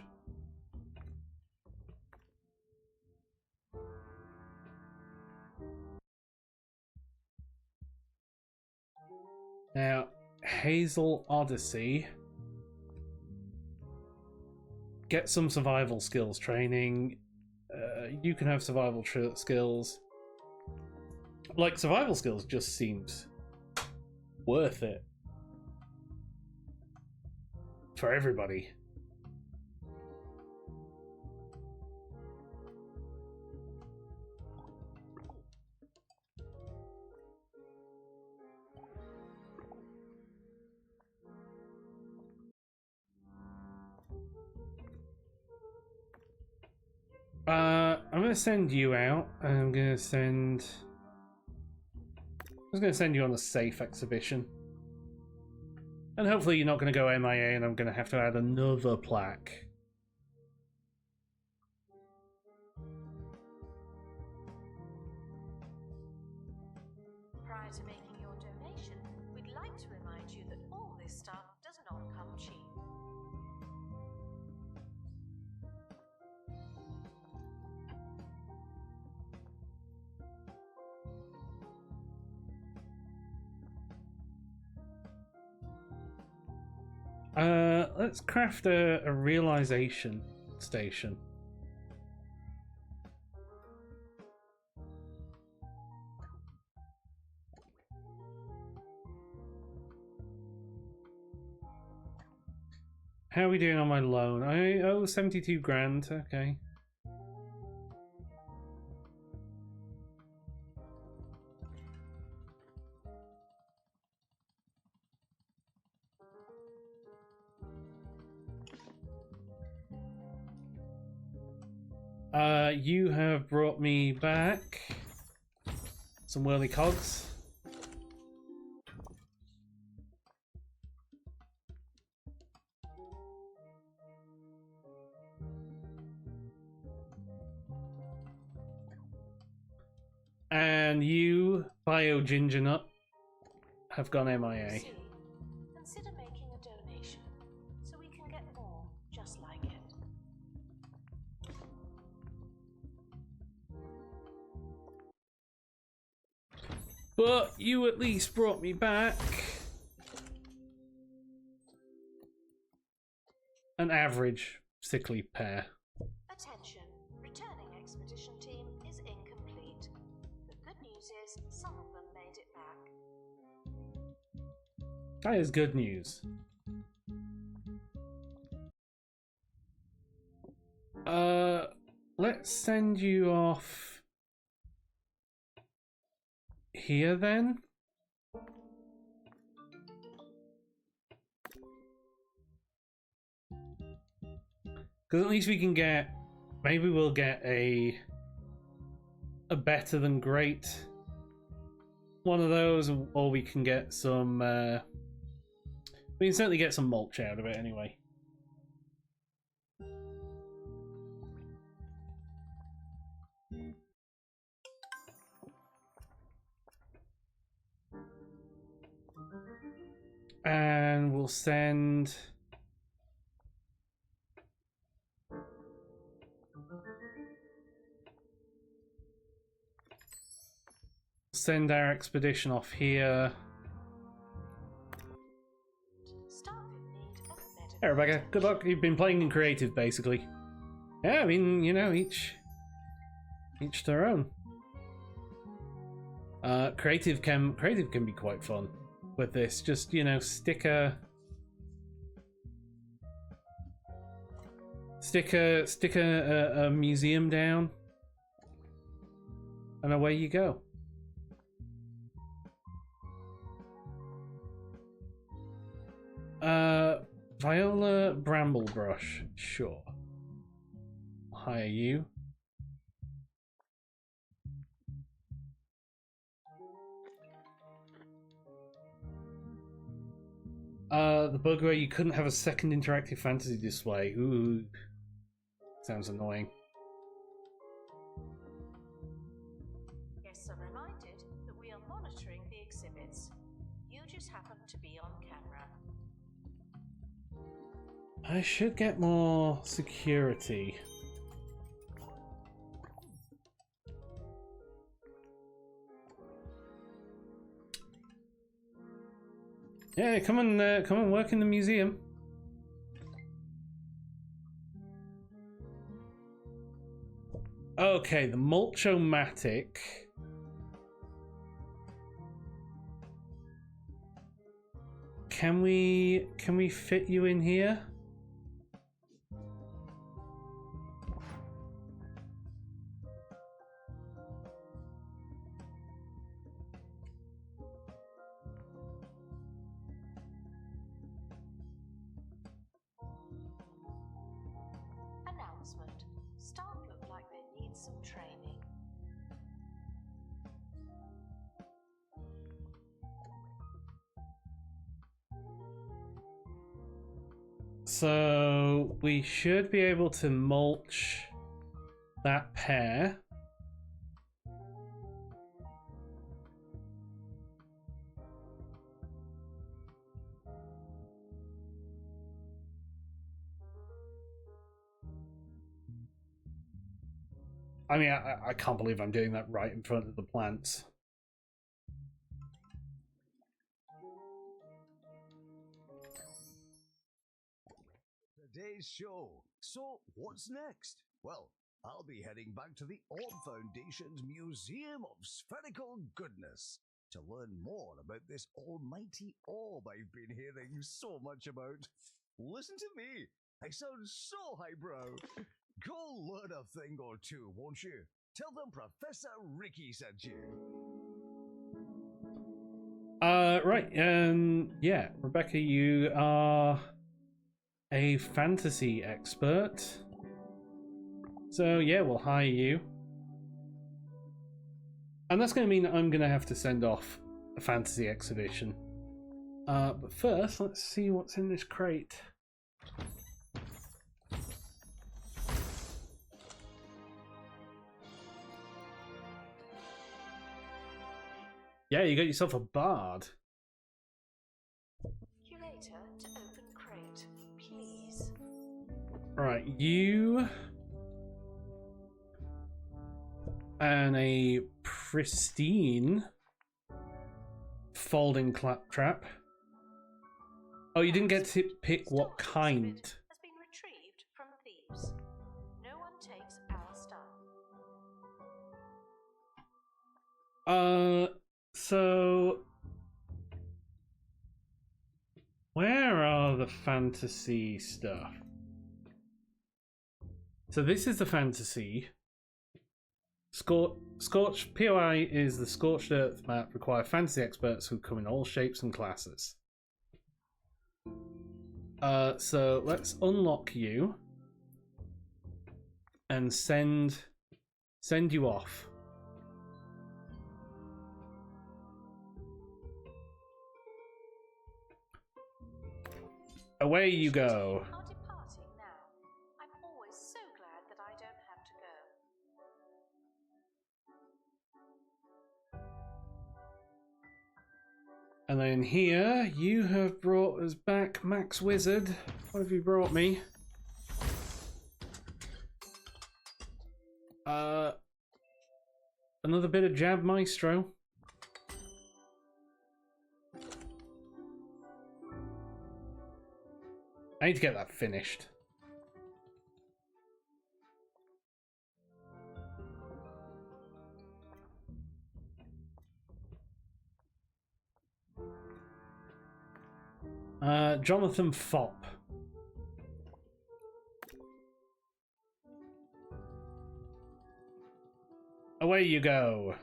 Now, Hazel Odyssey. Get some survival skills training. You can have survival skills. Like, survival skills just seems worth it. For everybody. I'm gonna send you out, and I'm gonna send. I was gonna send you on a safe exhibition, and hopefully you're not gonna go MIA, and I'm gonna have to add another plaque. Prior to making your donation, we'd like to remind you that all this stuff does not come cheap. Let's craft a realization station. How are we doing on my loan? I owe 72 grand, okay. You have brought me back some whirly cogs. And you, Bio Ginger Nut, have gone MIA. See, consider making a donation so we can get more just like it. But you at least brought me back an average sickly pair. Attention, returning expedition team is incomplete. The good news is some of them made it back. That is good news. Let's send you off here then. Because at least we can get, maybe we'll get a better than great one of those, or we can get some, we can certainly get some mulch out of it anyway. And we'll send our expedition off here. Staff in need of medical Hey Rebecca, good luck. You've been playing in creative basically. Yeah, I mean, you know, each their own. Creative can be quite fun with this. Just, you know, stick a museum down And away you go. Viola Bramblebrush, sure. I'll hire you. The bug where you couldn't have a second interactive fantasy display. Ooh. Sounds annoying. Guests are reminded that we are monitoring the exhibits. You just happen to be on camera. I should get more security. Yeah, come and work in the museum. Okay, the Mulchomatic. Can we fit you in here? Announcement. Staff look like they need some training. So we should be able to mulch that pair. I mean, I can't believe I'm doing that right in front of the plants. Today's show. So, what's next? Well, I'll be heading back to the Orb Foundation's Museum of Spherical Goodness to learn more about this almighty orb I've been hearing so much about. Listen to me. I sound so highbrow. Go learn a thing or two, won't you? Tell them Professor Ricky sent you. Right, yeah, Rebecca, you are a fantasy expert. So yeah, we'll hire you. And that's going to mean that I'm going to have to send off a fantasy exhibition. But first, let's see what's in this crate. Yeah, you got yourself a bard. Curator to open crate, please. Right, you and a pristine folding claptrap. Oh, you didn't get to pick what kind. Has been retrieved from thieves. No one takes our stuff. So where are the fantasy stuff? So this is the fantasy. Scorched POI is the Scorched Earth map. Require fantasy experts who come in all shapes and classes. So let's unlock you and send you off. Away you go. Are departing now. I'm always so glad that I don't have to go. And then here, you have brought us back Max Wizard. What have you brought me? Another bit of Jab Maestro. I need to get that finished. Jonathan Fopp. Away Away you go.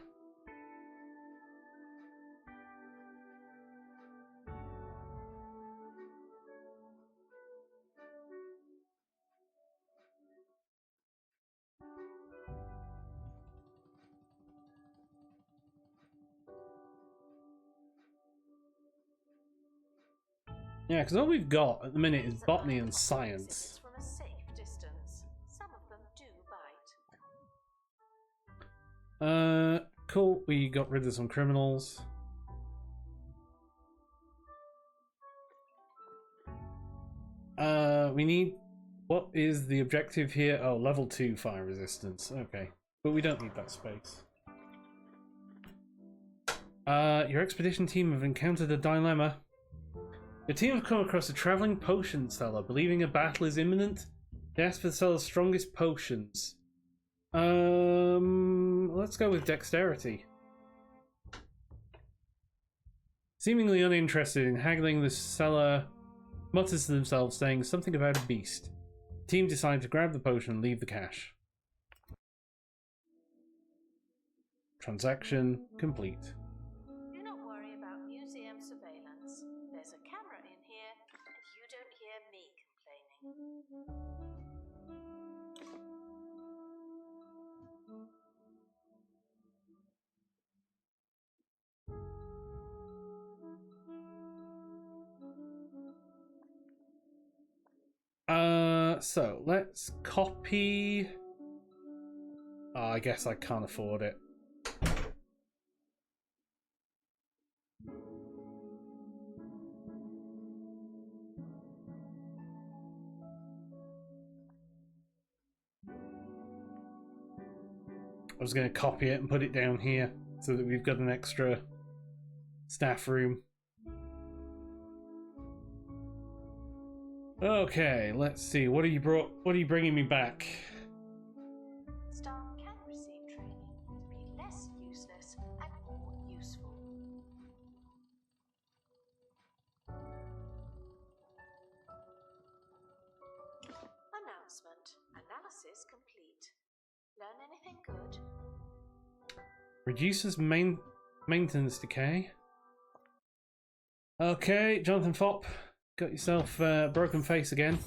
Yeah, because all we've got at the minute is botany and science. From a safe distance. Some of them do bite. Cool. We got rid of some criminals. We need... What is the objective here? Oh, level 2 fire resistance. Okay. But we don't need that space. Your expedition team have encountered a dilemma. Your team have come across a traveling potion seller. Believing a battle is imminent, they ask for the seller's strongest potions. Let's go with dexterity. Seemingly uninterested in haggling, the seller mutters to themselves, saying something about a beast. The team decide to grab the potion and leave the cache. Transaction complete. Do not worry about museum surveillance. There's a camera in here, and you don't hear me complaining. So let's copy. Oh, I guess I can't afford it. I was going to copy it and put it down here so that we've got an extra staff room. Okay, let's see. What are you bringing me back? Staff can receive training to be less useless and more useful. Announcement. Analysis complete. Learn anything good? Reduces maintenance decay. Okay, Jonathan Fopp, got yourself a broken face again.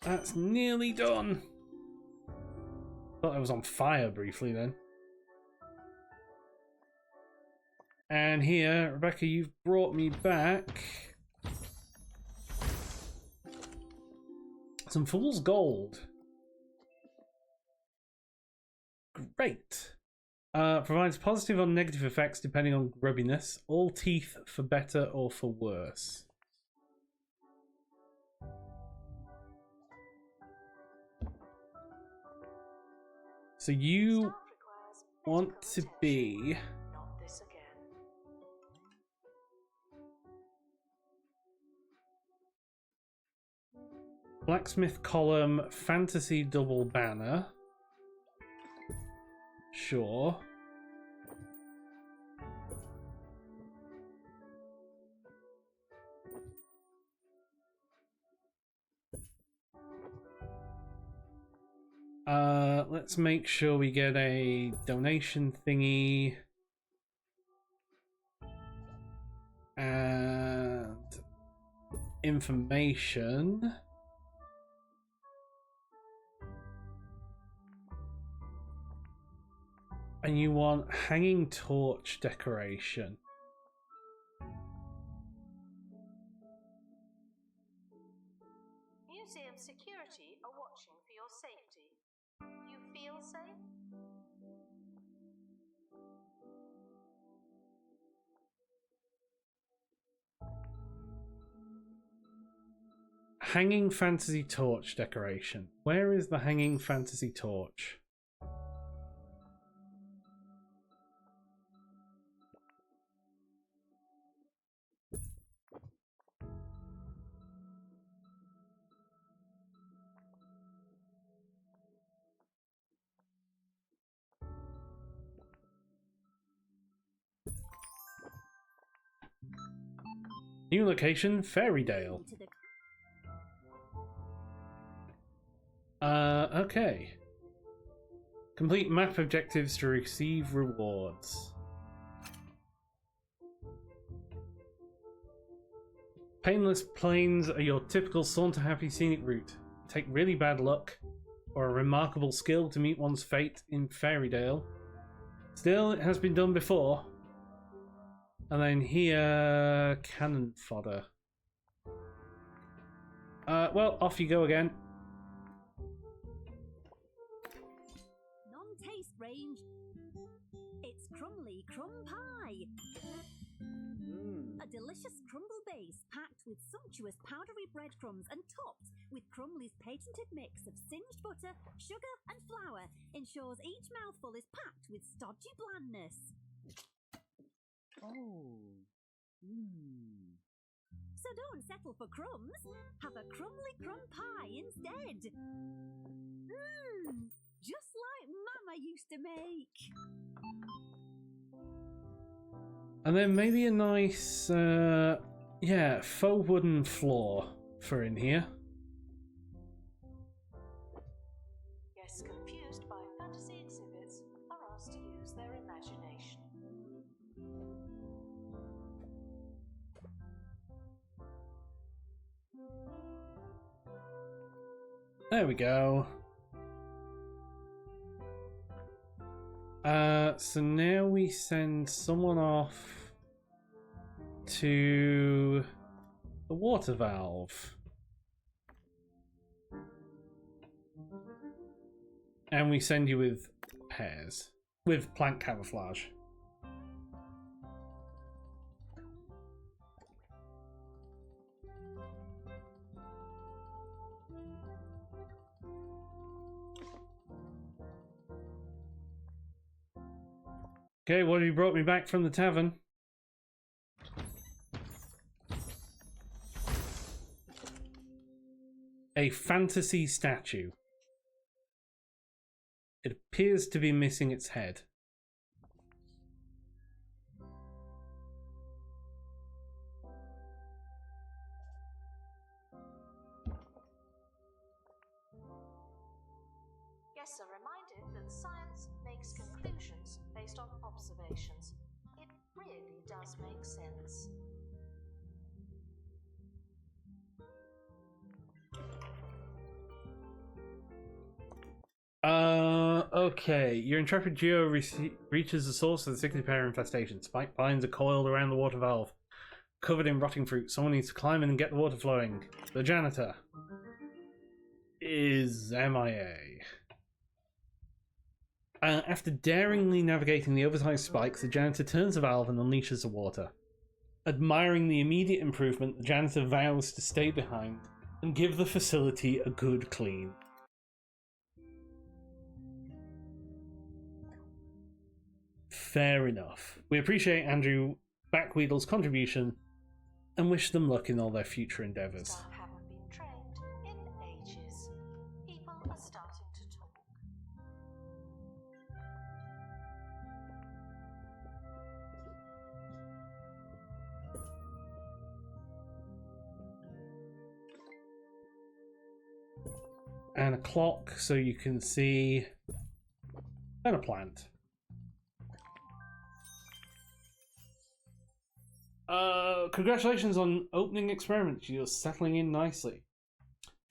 That's nearly done. Thought I was on fire briefly then. And here, Rebecca, you've brought me back some fool's gold. Great. Provides positive or negative effects depending on grubbiness. All teeth for better or for worse. So you want to be... Not this again. Blacksmith column, fantasy double banner. Sure. Let's make sure we get a donation thingy. And information. And you want hanging torch decoration. Museum security are watching for your safety. You feel safe? Hanging fantasy torch decoration. Where is the hanging fantasy torch? New location, Fairydale. Okay. Complete map objectives to receive rewards. Painless plains are your typical saunter-happy scenic route. Take really bad luck or a remarkable skill to meet one's fate in Fairydale. Still, it has been done before. And then here, cannon fodder. Well, off you go again. Non-taste range. It's Crumly Crumb Pie. A delicious crumble base packed with sumptuous powdery breadcrumbs and topped with Crumly's patented mix of singed butter, sugar and flour ensures each mouthful is packed with stodgy blandness. Oh. So don't settle for crumbs. Have a Crumly Crumb Pie instead. Just like Mama used to make. And then maybe a nice, yeah, faux wooden floor for in here. Guests confused by fantasy exhibits are asked to use their imagination. There we go. So now we send someone off to the water valve. And we send you with pears. With plant camouflage. Okay, what have you brought me back from the tavern? A fantasy statue. It appears to be missing its head. Guests are reminded that science makes conclusions based on observations. It really does make sense. Okay. Your intrepid duo reaches the source of the sickly pear infestation. Spike vines are coiled around the water valve, covered in rotting fruit. Someone needs to climb in and get the water flowing. The janitor is MIA. After daringly navigating the oversized spikes, the janitor turns the valve and unleashes the water. Admiring the immediate improvement, the janitor vows to stay behind and give the facility a good clean. Fair enough. We appreciate Andrew Backweedle's contribution and wish them luck in all their future endeavours. Staff haven't been trained in ages. People are starting to talk. And a clock so you can see, and a plant. Congratulations on opening experiments. You're settling in nicely.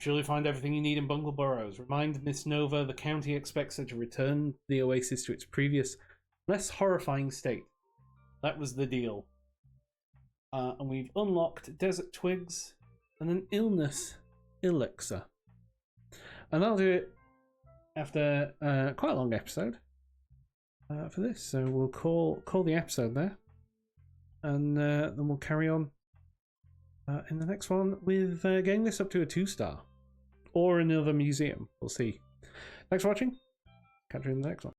Surely find everything you need in Bungle Burrows. Remind Miss Nova the county expects her to return the oasis to its previous, less horrifying state. That was the deal. And we've unlocked desert twigs and an illness elixir. And that'll do it after quite a long episode for this. So we'll call the episode there. And then we'll carry on in the next one with getting this up to a 2-star. Or another museum. We'll see. Thanks for watching. Catch you in the next one.